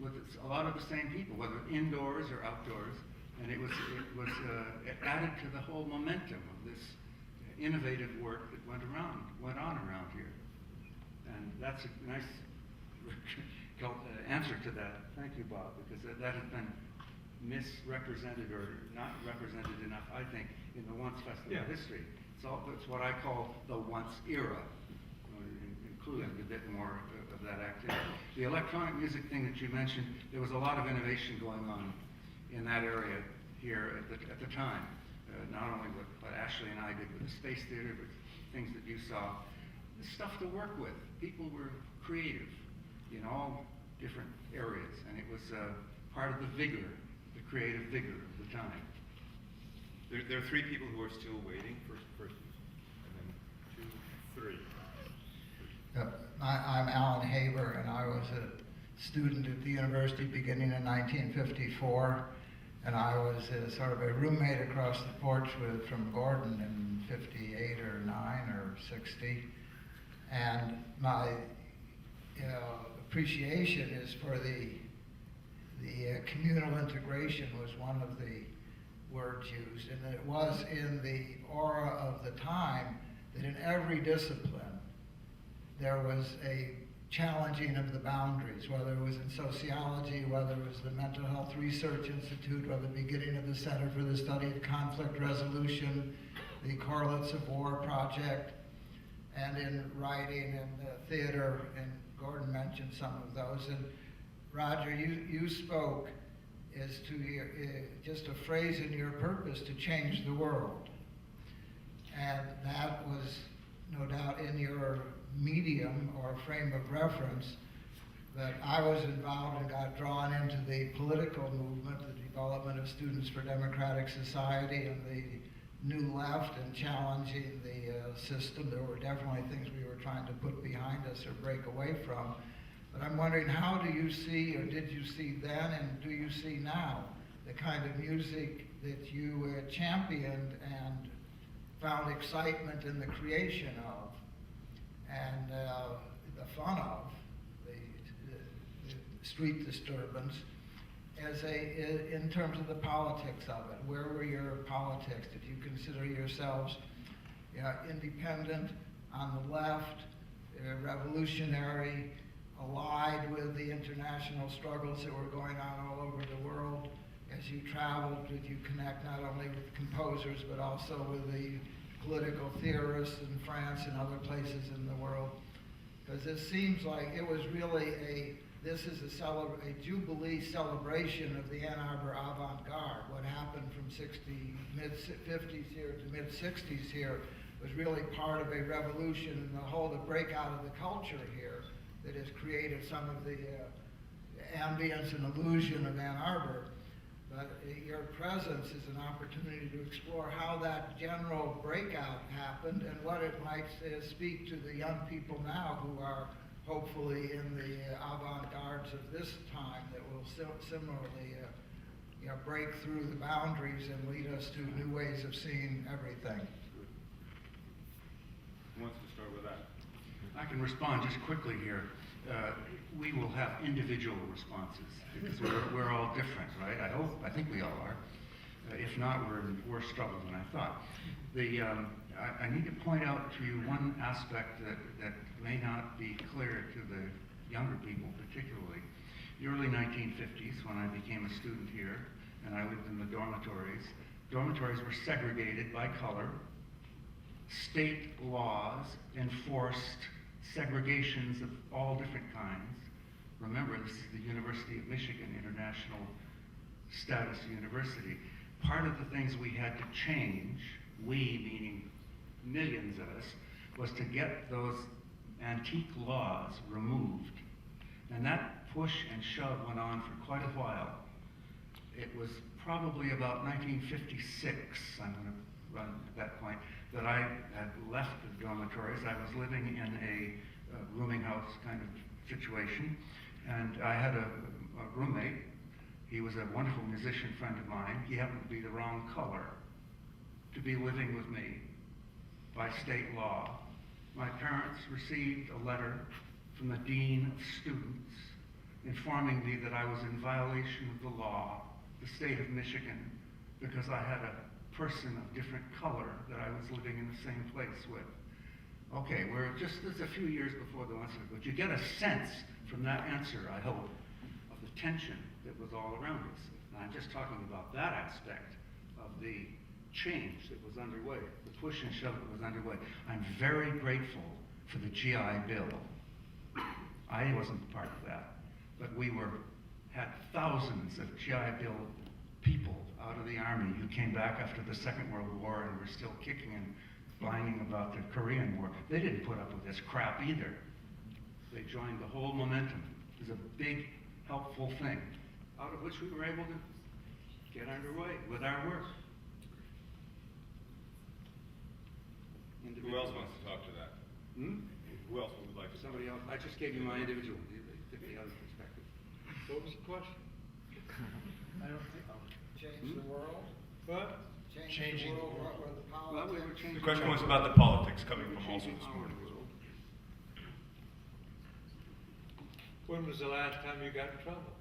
with a lot of the same people, whether indoors or outdoors, and it added to the whole momentum of this innovative work that went on around here. And that's a nice answer to that. Thank you, Bob, because that has been misrepresented or not represented enough, I think, in the Once Festival history. It's what I call the Once era, including a bit more of that activity. The electronic music thing that you mentioned, there was a lot of innovation going on in that area here at the time. Not only what Ashley and I did with the Space Theater, but things that you saw. The stuff to work with. People were creative in all different areas, and it was part of the vigor, the creative vigor of the time. There are 3 people who are still waiting for and then 2, 3. I'm Alan Haber, and I was a student at the university beginning in 1954, and I was sort of a roommate across the porch from Gordon in 58 or 9 or 60, and my appreciation is for the communal integration was one of the words used, and it was in the aura of the time that in every discipline there was a challenging of the boundaries, whether it was in sociology, whether it was the Mental Health Research Institute, or the beginning of the Center for the Study of Conflict Resolution, the Correlates of War Project, and in writing and theater, and Gordon mentioned some of those. And Roger, you spoke as to just a phrase in your purpose to change the world. And that was no doubt in your medium or frame of reference that I was involved and got drawn into the political movement, the development of Students for Democratic Society and the New Left, and challenging the system. There were definitely things we were trying to put behind us or break away from. But I'm wondering, how do you see, or did you see then, and do you see now, the kind of music that you championed and found excitement in the creation of and the fun of the street disturbance as in terms of the politics of it. Where were your politics? Did you consider yourselves independent, on the left, revolutionary, allied with the international struggles that were going on all over the world? As you traveled, did you connect not only with composers, but also with the political theorists in France and other places in the world? Because it seems like it was really this is a Jubilee celebration of the Ann Arbor avant-garde. What happened from mid-50s here to mid-60s here was really part of a revolution, and the breakout of the culture here that has created some of the ambience and illusion of Ann Arbor. But your presence is an opportunity to explore how that general breakout happened and what it might speak to the young people now who are hopefully in the avant-gardes of this time that will similarly break through the boundaries and lead us to new ways of seeing everything. Who wants to start with that? I can respond just quickly here. We will have individual responses because we're all different, right? I think we all are. If not, we're in worse trouble than I thought. I need to point out to you one aspect that may not be clear to the younger people particularly. The early 1950s, when I became a student here and I lived in the dormitories were segregated by color. State laws enforced segregations of all different kinds. Remember, this is the University of Michigan, international status university. Part of the things we had to change, we meaning millions of us, was to get those antique laws removed. And that push and shove went on for quite a while. It was probably about 1956, I'm going to run at that point, that I had left the dormitories. I was living in a rooming house kind of situation, and I had a roommate. He was a wonderful musician friend of mine. He happened to be the wrong color to be living with me by state law. My parents received a letter from the dean of students informing me that I was in violation of the law, the state of Michigan, because I had a person of different color that I was living in the same place with. Okay, it's a few years before the answer, but you get a sense from that answer, I hope, of the tension that was all around us. And I'm just talking about that aspect of the change that was underway, the push and shove that was underway. I'm very grateful for the GI Bill. I wasn't part of that, but we had thousands of GI Bill people out of the army who came back after the Second World War and were still kicking and whining about the Korean War. They didn't put up with this crap either. They joined the whole momentum. It was a big, helpful thing, out of which we were able to get underway with our work. Who else wants to talk to that? Who else would like to? Somebody else? I just gave you my individual, the other perspective. What was the question? I don't think change the world. What? Changing the world. What were the politics? Well, we were changing The question was our about the world. politics coming from also Changing this our morning. world. When was the last time you got in trouble?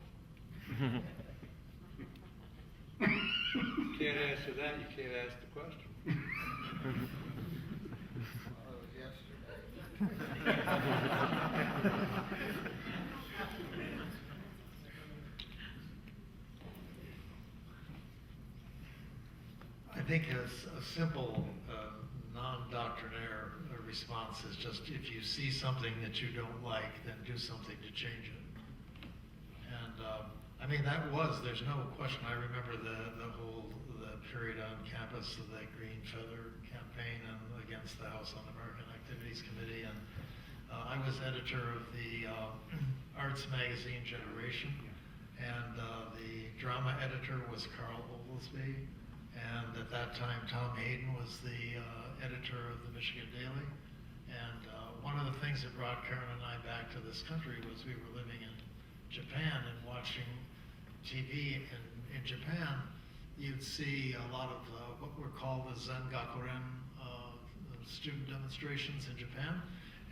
You can't answer that, you can't ask the question. I think a simple non-doctrinaire response is just if you see something that you don't like, then do something to change it. And I mean, there's no question. I remember the period on campus of the Green Feather campaign and against the House Un-American Activities Committee. And I was editor of the arts magazine Generation. And the drama editor was Carl Oglesby. And at that time, Tom Hayden was the editor of the Michigan Daily. And one of the things that brought Karen and I back to this country was we were living in Japan and watching TV. In Japan, you'd see a lot of what were called the Zengakuren student demonstrations in Japan.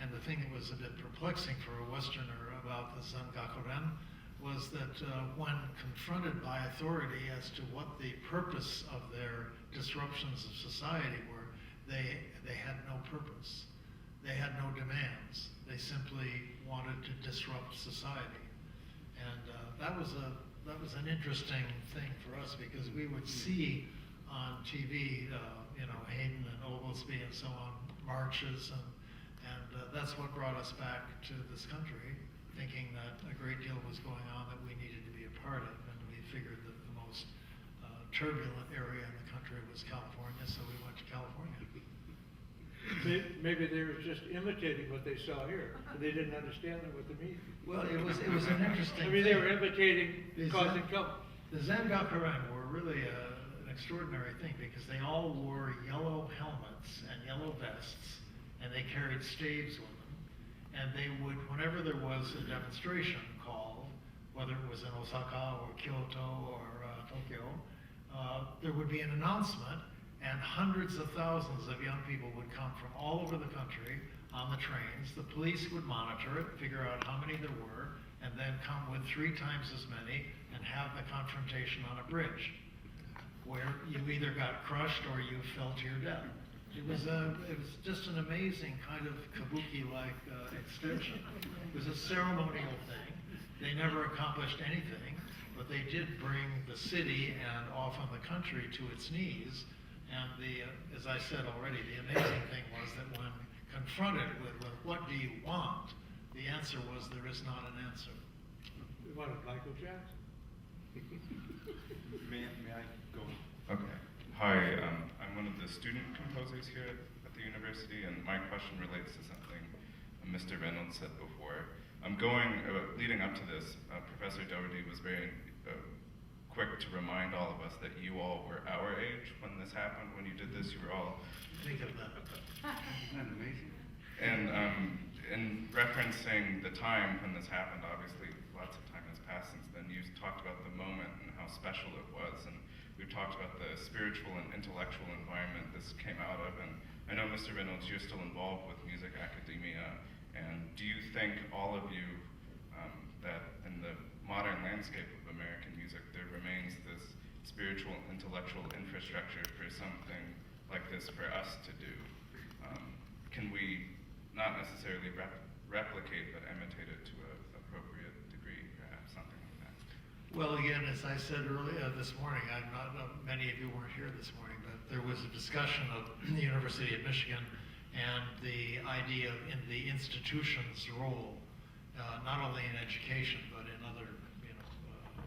And the thing that was a bit perplexing for a Westerner about the Zangakuren was that when confronted by authority as to what the purpose of their disruptions of society were, they had no purpose. They had no demands. They simply wanted to disrupt society. And that was an interesting thing for us, because we would see on TV, Hayden and Oglesby and so on, marches, and that's what brought us back to this country, thinking that a great deal was going on that we needed to be a part of, and we figured that the most turbulent area in the country was California, so we went to California. Maybe they were just imitating what they saw here, but they didn't understand what they mean. Well, it was an interesting I mean, they thing. were imitating causing trouble. The Zangakuren were really an extraordinary thing, because they all wore yellow helmets and yellow vests, and they carried staves with them. And they would, whenever there was a demonstration called, whether it was in Osaka or Kyoto or Tokyo, there would be an announcement, and hundreds of thousands of young people would come from all over the country on the trains. The police would monitor it, figure out how many there were, and then come with 3 times as many and have the confrontation on a bridge, where you either got crushed or you fell to your death. It was just an amazing kind of kabuki-like extension. It was a ceremonial thing. They never accomplished anything, but they did bring the city and often the country to its knees. And as I said already, the amazing thing was that when confronted with what do you want, the answer was there is not an answer. You wanted Michael Jackson? May I go? Okay. Hi, I'm one of the student composers here at the university, and my question relates to something Mr. Reynolds said before. Leading up to this, Professor Daugherty was very quick to remind all of us that you all were our age when this happened. When you did this, you were all... Think of that. Isn't that amazing? And in referencing the time when this happened, obviously lots of time has passed since then, you talked about the moment and how special it was, and we've talked about the spiritual and intellectual environment this came out of, and I know, Mr. Reynolds, you're still involved with music academia, and do you think, all of you, that in the modern landscape of American music, there remains this spiritual, intellectual infrastructure for something like this for us to do? Can we not necessarily replicate, but imitate it to an appropriate degree, perhaps, something like that? Well, again, as I said earlier this morning, many of you weren't here this morning, but there was a discussion of the University of Michigan and the idea of in the institution's role, not only in education, but in other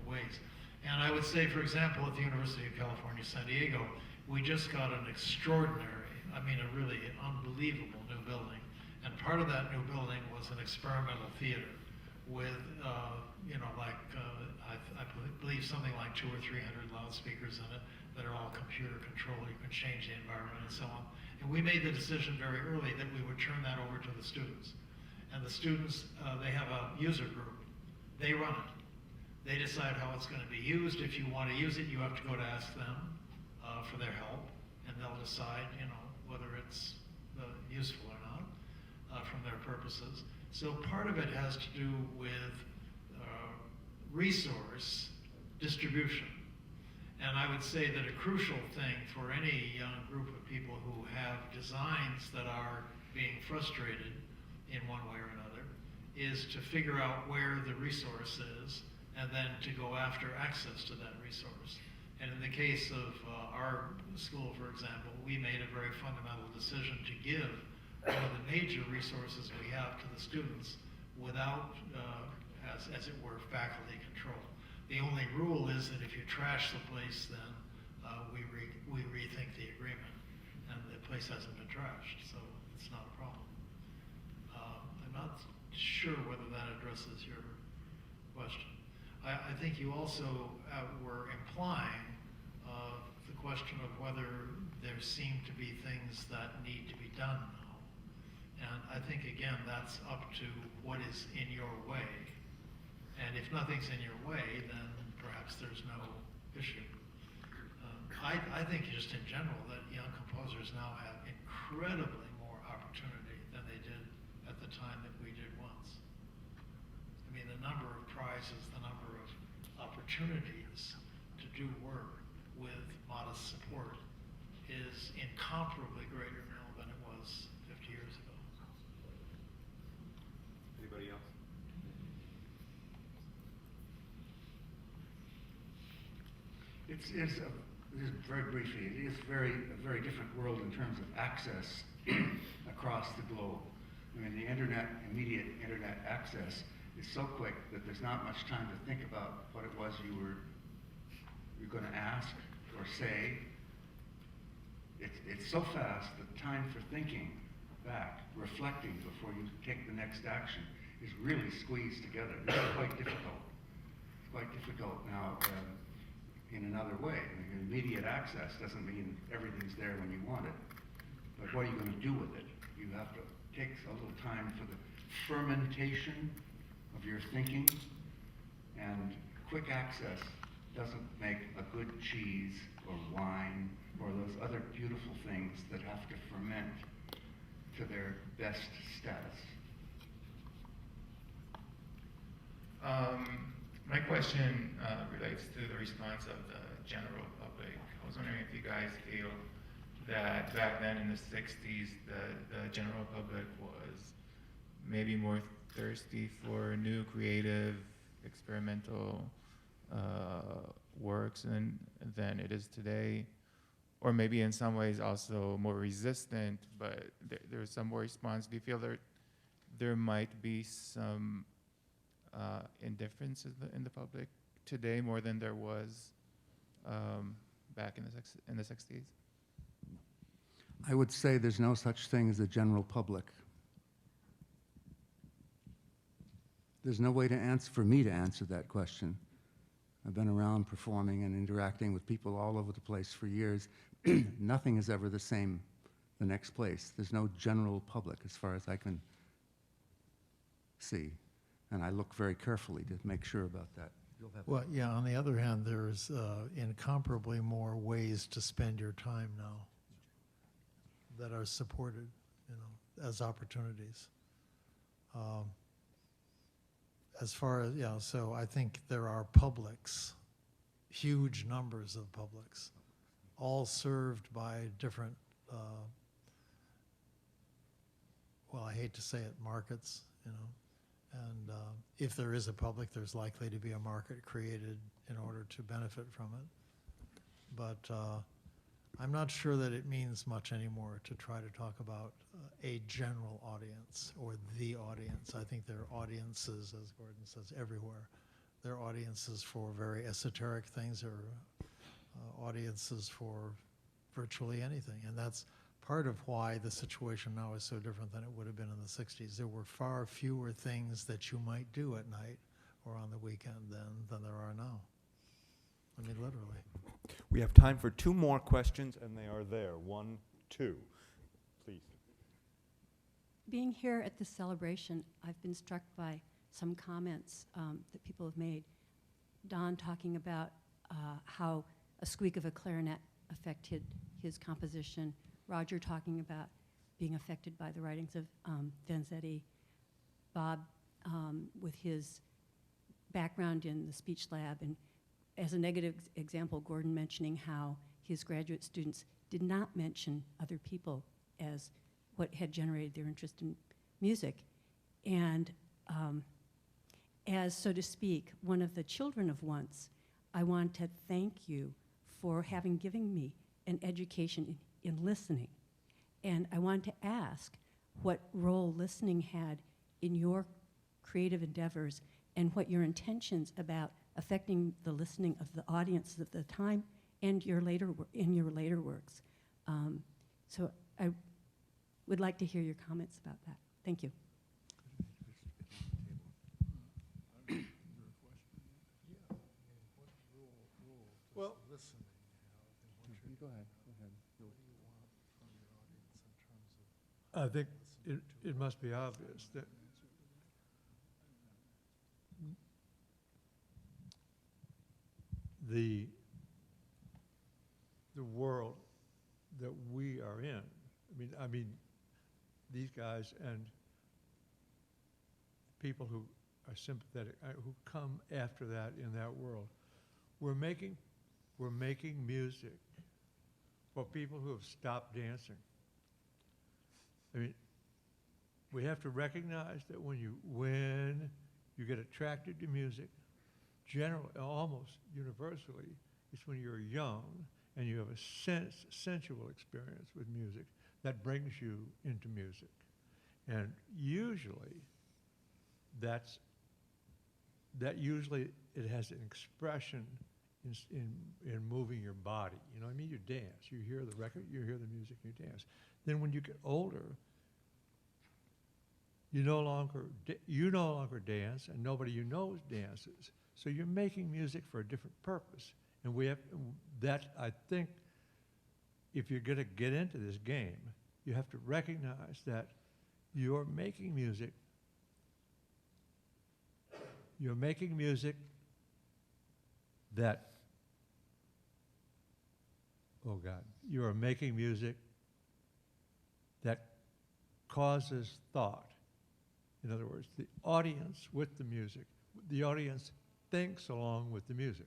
ways. And I would say, for example, at the University of California, San Diego, we just got an extraordinary, a really unbelievable new building. And part of that new building was an experimental theater with, I believe something like 200 or 300 loudspeakers in it that are all computer controlled. You can change the environment and so on. And we made the decision very early that we would turn that over to the students. And the students, they have a user group. They run it. They decide how it's going to be used. If you want to use it, you have to go to ask them for their help, and they'll decide, whether it's useful or not from their purposes. So part of it has to do with resource distribution. And I would say that a crucial thing for any young group of people who have designs that are being frustrated in one way or another is to figure out where the resource is, and then to go after access to that resource. And in the case of our school, for example, we made a very fundamental decision to give one of the major resources we have to the students without, as it were, faculty control. The only rule is that if you trash the place, then we rethink the agreement, and the place hasn't been trashed, so it's not a problem. I'm not sure whether that addresses your question. I think you also were implying the question of whether there seem to be things that need to be done now. And I think, again, that's up to what is in your way. And if nothing's in your way, then perhaps there's no issue. I think just in general that young composers now have incredibly more the time that we did once. I mean, the number of prizes, the number of opportunities to do work with modest support is incomparably greater now than it was 50 years ago. Anybody else? Just very briefly, it is a very different world in terms of access across the globe. I mean, the internet, immediate internet access is so quick that there's not much time to think about what it was you were going to ask or say. It's so fast that time for thinking back, reflecting before you take the next action is really squeezed together. It's quite difficult. It's quite difficult now in another way. I mean, immediate access doesn't mean everything's there when you want it. But what are you going to do with it? You have to take a little time for the fermentation of your thinking, and quick access doesn't make a good cheese or wine or those other beautiful things that have to ferment to their best status. My question relates to the response of the general public. I was wondering if you guys feel that back then in the 60s, the general public was maybe more thirsty for new, creative, experimental works than it is today, or maybe in some ways also more resistant, but there's some more response. Do you feel there might be some indifference in the public today more than there was back in the 60s? I would say there's no such thing as a general public. There's no way for me to answer that question. I've been around performing and interacting with people all over the place for years. Nothing is ever the same the next place. There's no general public as far as I can see. And I look very carefully to make sure about that. Well, yeah, on the other hand, there's incomparably more ways to spend your time now that are supported, as opportunities. As far as, so I think there are publics, huge numbers of publics, all served by different, well, I hate to say it, markets, and if there is a public, there's likely to be a market created in order to benefit from it. But I'm not sure that it means much anymore to try to talk about a general audience or the audience. I think there are audiences, as Gordon says, everywhere. There are audiences for very esoteric things, or audiences for virtually anything. And that's part of why the situation now is so different than it would have been in the 60s. There were far fewer things that you might do at night or on the weekend than there are now. I mean, literally. We have time for 2 more questions, and they are there. 1, 2. Please. Being here at this celebration, I've been struck by some comments that people have made. Don talking about how a squeak of a clarinet affected his composition. Roger talking about being affected by the writings of Vanzetti. Bob with his background in the speech lab, and as a negative example, Gordon mentioning how his graduate students did not mention other people as what had generated their interest in music. And as, so to speak, one of the children of once, I want to thank you for having given me an education in listening. And I want to ask what role listening had in your creative endeavors and what your intentions about affecting the listening of the audience at the time and your later works. So I would like to hear your comments about that. Thank you. Well, Go ahead. I think it must be obvious that the world that we are in, I mean, these guys and people who are sympathetic, who come after that in that world. We're making music for people who have stopped dancing. I mean, we have to recognize that when you get attracted to music, generally, almost universally, it's when you're young and you have a sensual experience with music that brings you into music. And usually, usually it has an expression in moving your body. You know what I mean? You dance, you hear the record, you hear the music, you dance. Then when you get older, you no longer dance, and nobody you know dances. So you're making music for a different purpose. And we have that. I think if you're going to get into this game, you have to recognize that you're making music. You're making music that, oh God, you are making music that causes thought. In other words, the audience with the music, the audience thinks along with the music.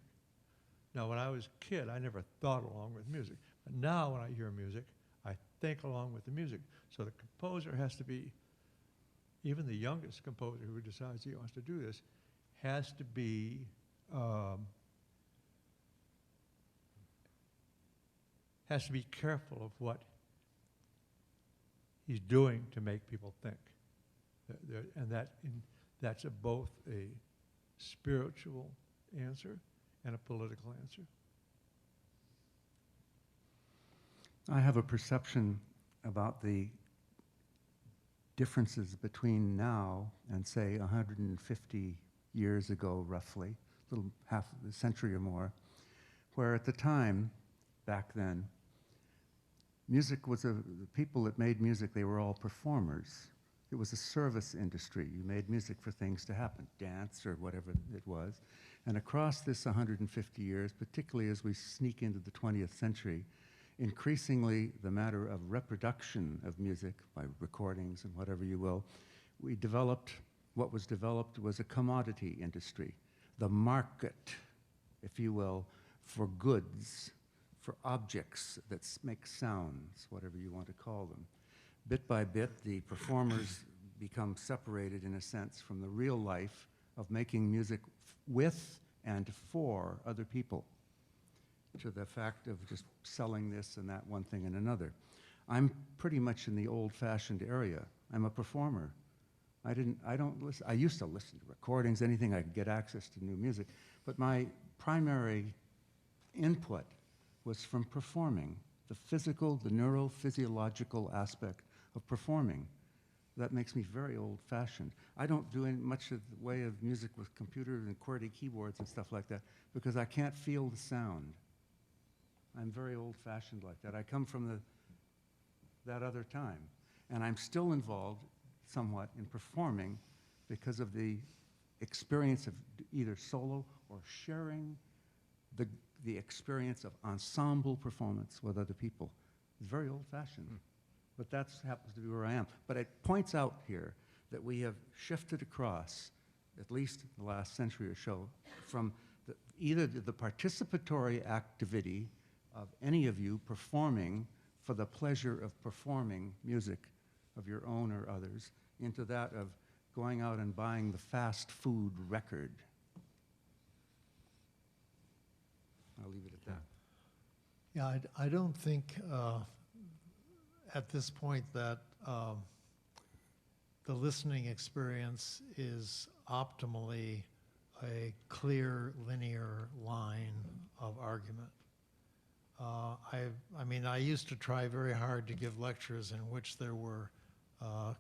Now, when I was a kid, I never thought along with music. But now when I hear music, I think along with the music. So the composer has to be, even the youngest composer who decides he wants to do this, has to be careful of what he's doing to make people think. That's both a spiritual answer and a political answer. I have a perception about the differences between now and, say, 150 years ago, roughly, a little half a century or more, where at the time, back then, music was the people that made music, they were all performers. It was a service industry. You made music for things to happen, dance or whatever it was. And across this 150 years, particularly as we sneak into the 20th century, increasingly the matter of reproduction of music by recordings and whatever you will, what was developed was a commodity industry. The market, if you will, for goods, for objects that make sounds, whatever you want to call them. Bit by bit, the performers become separated, in a sense, from the real life of making music with and for other people, to the fact of just selling this and that one thing and another. I'm pretty much in the old-fashioned area. I'm a performer. I don't listen. I used to listen to recordings, anything I could get access to new music, but my primary input was from performing, the physical, the neurophysiological aspect of performing. That makes me very old-fashioned. I don't do much of the way of music with computers and QWERTY keyboards and stuff like that because I can't feel the sound. I'm very old-fashioned like that. I come from that other time. And I'm still involved somewhat in performing because of the experience of either solo or sharing the experience of ensemble performance with other people. It's very old-fashioned. But that happens to be where I am. But it points out here that we have shifted across, at least the last century or so, from either the participatory activity of any of you performing for the pleasure of performing music of your own or others, into that of going out and buying the fast food record. I'll leave it at that. Yeah, I don't think at this point that the listening experience is optimally a clear, linear line of argument. I mean, I used to try very hard to give lectures in which there were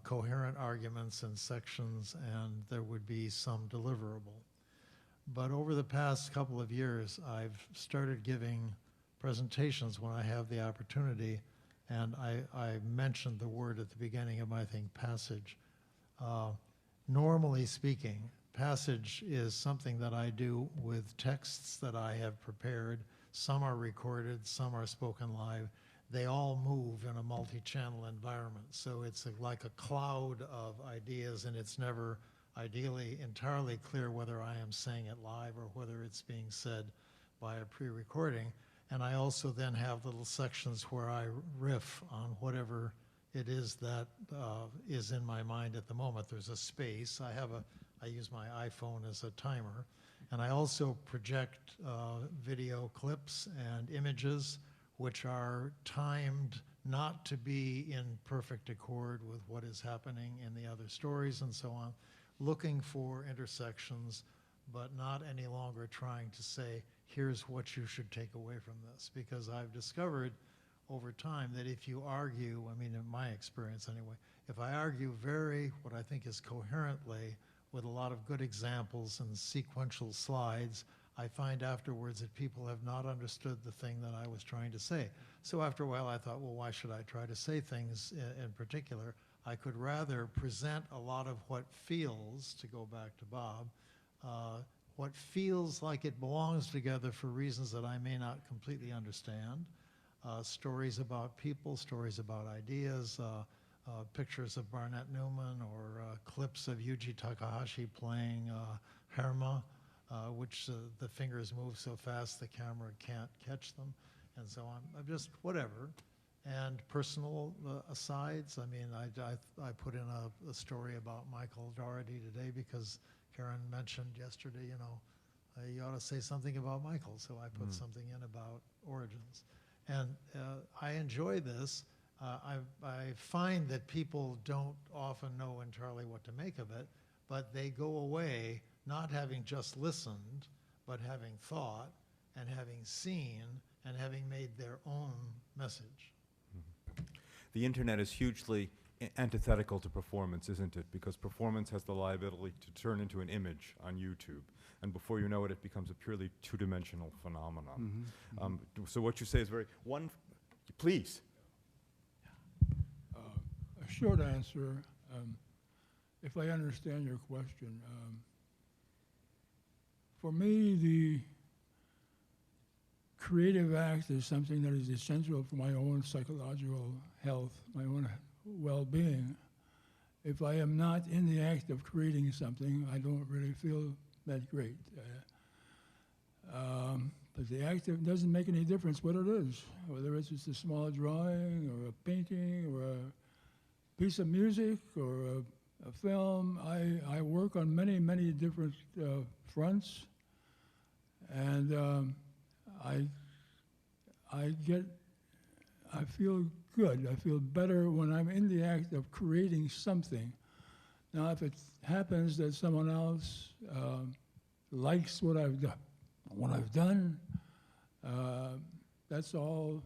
coherent arguments and sections, and there would be some deliverable. But over the past couple of years, I've started giving presentations when I have the opportunity, and I mentioned the word at the beginning of my thing, passage. Normally speaking, passage is something that I do with texts that I have prepared. Some are recorded, some are spoken live. They all move in a multi-channel environment. So it's like a cloud of ideas, and it's never ideally entirely clear whether I am saying it live or whether it's being said by a pre-recording. And I also then have little sections where I riff on whatever it is that is in my mind at the moment. There's a space. I use my iPhone as a timer. And I also project video clips and images which are timed not to be in perfect accord with what is happening in the other stories and so on, looking for intersections, but not any longer trying to say, here's what you should take away from this. Because I've discovered over time that if you argue, I mean, in my experience anyway, if I argue what I think is coherently with a lot of good examples and sequential slides, I find afterwards that people have not understood the thing that I was trying to say. So after a while I thought, well, why should I try to say things in particular? I could rather present a lot of what feels, to go back to Bob, what feels like it belongs together for reasons that I may not completely understand. Stories about people, stories about ideas, pictures of Barnett Newman, or clips of Yuji Takahashi playing Herma, which the fingers move so fast the camera can't catch them, and so on. I'm just whatever. And personal asides. I mean, I put in a story about Michael Daugherty today because Karen mentioned yesterday, you know, you ought to say something about Michael, so I put something in about origins. And I enjoy this. I find that people don't often know entirely what to make of it, but they go away not having just listened, but having thought and having seen and having made their own message. The internet is hugely antithetical to performance, isn't it? Because performance has the liability to turn into an image on YouTube. And before you know it, it becomes a purely two-dimensional phenomenon. So what you say is please. A short answer, if I understand your question. For me, the creative act is something that is essential for my own psychological health, my own well-being. If I am not in the act of creating something, I don't really feel that great. But the act doesn't make any difference what it is, whether it's just a small drawing or a painting or a piece of music or a film. I work on many, many different fronts, and I feel good. I feel better when I'm in the act of creating something. Now, if it happens that someone else likes what I've done, that's all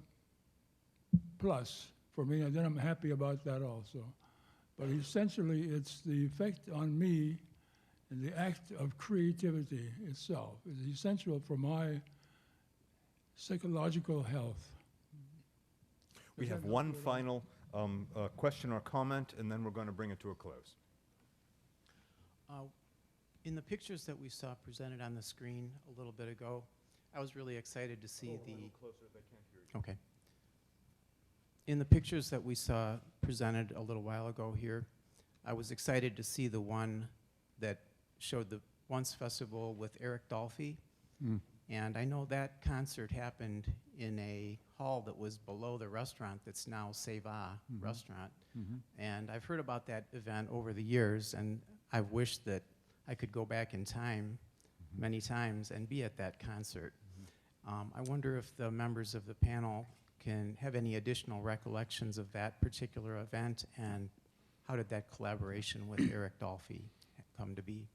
plus for me, and then I'm happy about that also. But essentially, it's the effect on me and the act of creativity itself is essential for my psychological health. We have one final question or comment, and then we're going to bring it to a close. In the pictures that we saw presented on the screen a little bit ago, I was really excited to see the... A little closer, they can't hear you. Okay. In the pictures that we saw presented a little while ago here, I was excited to see the one that showed the Once Festival with Eric Dolphy. And I know that concert happened in a hall that was below the restaurant that's now Seva restaurant. And I've heard about that event over the years, and I've wished that I could go back in time many times and be at that concert. I wonder if the members of the panel can have any additional recollections of that particular event, and how did that collaboration with Eric Dolphy come to be?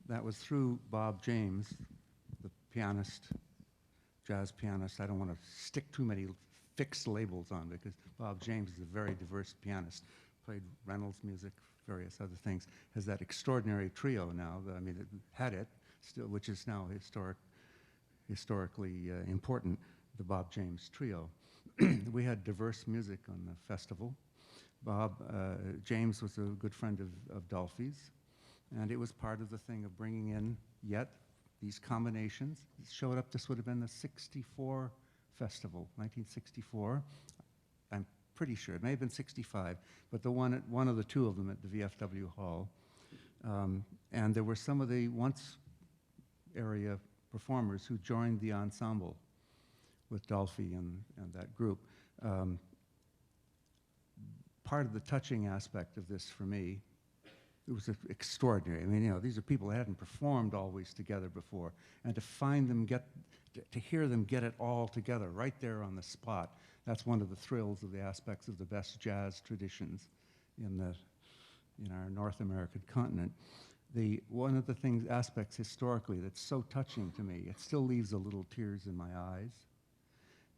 That was through Bob James, the pianist, jazz pianist. I don't want to stick too many fixed labels on it, because Bob James is a very diverse pianist. Played Reynolds music, various other things. Has that extraordinary trio now. I mean, it had it still, which is now historically important. The Bob James trio. We had diverse music on the festival. Bob James was a good friend of Dolphy's, and it was part of the thing of bringing in yet these combinations. It showed up, this would have been the 64 festival, 1964. I'm pretty sure, it may have been 65, but one of the two of them at the VFW Hall. And there were some of the once area performers who joined the ensemble with Dolphy and that group. Part of the touching aspect of this for me, it was extraordinary. I mean, you know, these are people that hadn't performed always together before, and to find them to hear them get it all together right there on the spot, that's one of the thrills of the aspects of the best jazz traditions in our North American continent. One of the aspects historically that's so touching to me, it still leaves a little tears in my eyes,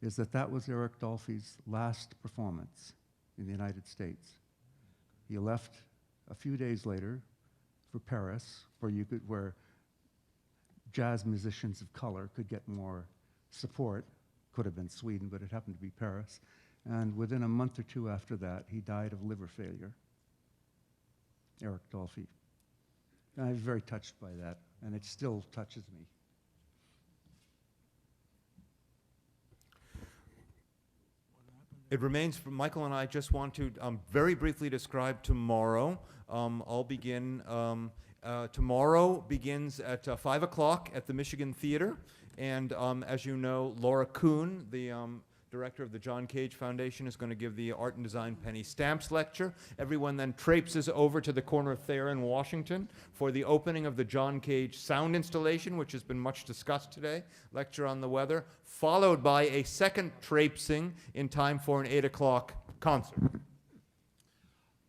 is that was Eric Dolphy's last performance in the United States. He left a few days later for Paris, where jazz musicians of color could get more support. Could have been Sweden, but it happened to be Paris. And within a month or two after that, he died of liver failure. Eric Dolphy. And I was very touched by that, and it still touches me. It remains for Michael and I just want to very briefly describe tomorrow. I'll begin. Tomorrow begins at 5 o'clock at the Michigan Theater. And as you know, Laura Kuhn, the director of the John Cage Foundation, is going to give the Art and Design Penny Stamps lecture. Everyone then traipses over to the corner of Thayer and Washington for the opening of the John Cage sound installation, which has been much discussed today, lecture on the weather, followed by a second traipsing in time for an 8 o'clock concert.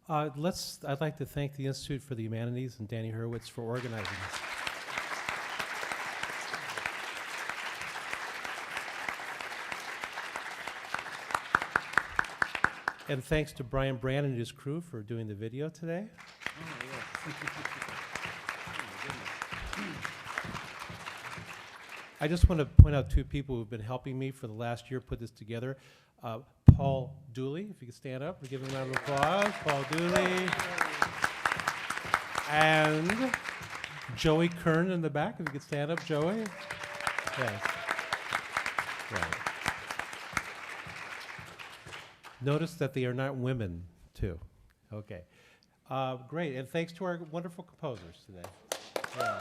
I'd like to thank the Institute for the Humanities and Daniel Horowitz for organizing this. And thanks to Brian Brand and his crew for doing the video today. I just want to point out two people who've been helping me for the last year put this together. Paul Dooley, if you could stand up, we give him a round of applause. Paul Dooley. And Joey Kern in the back, if you could stand up, Joey. Yes. Right. Notice that they are not women, too. Okay. Great, and thanks to our wonderful composers today. Yeah.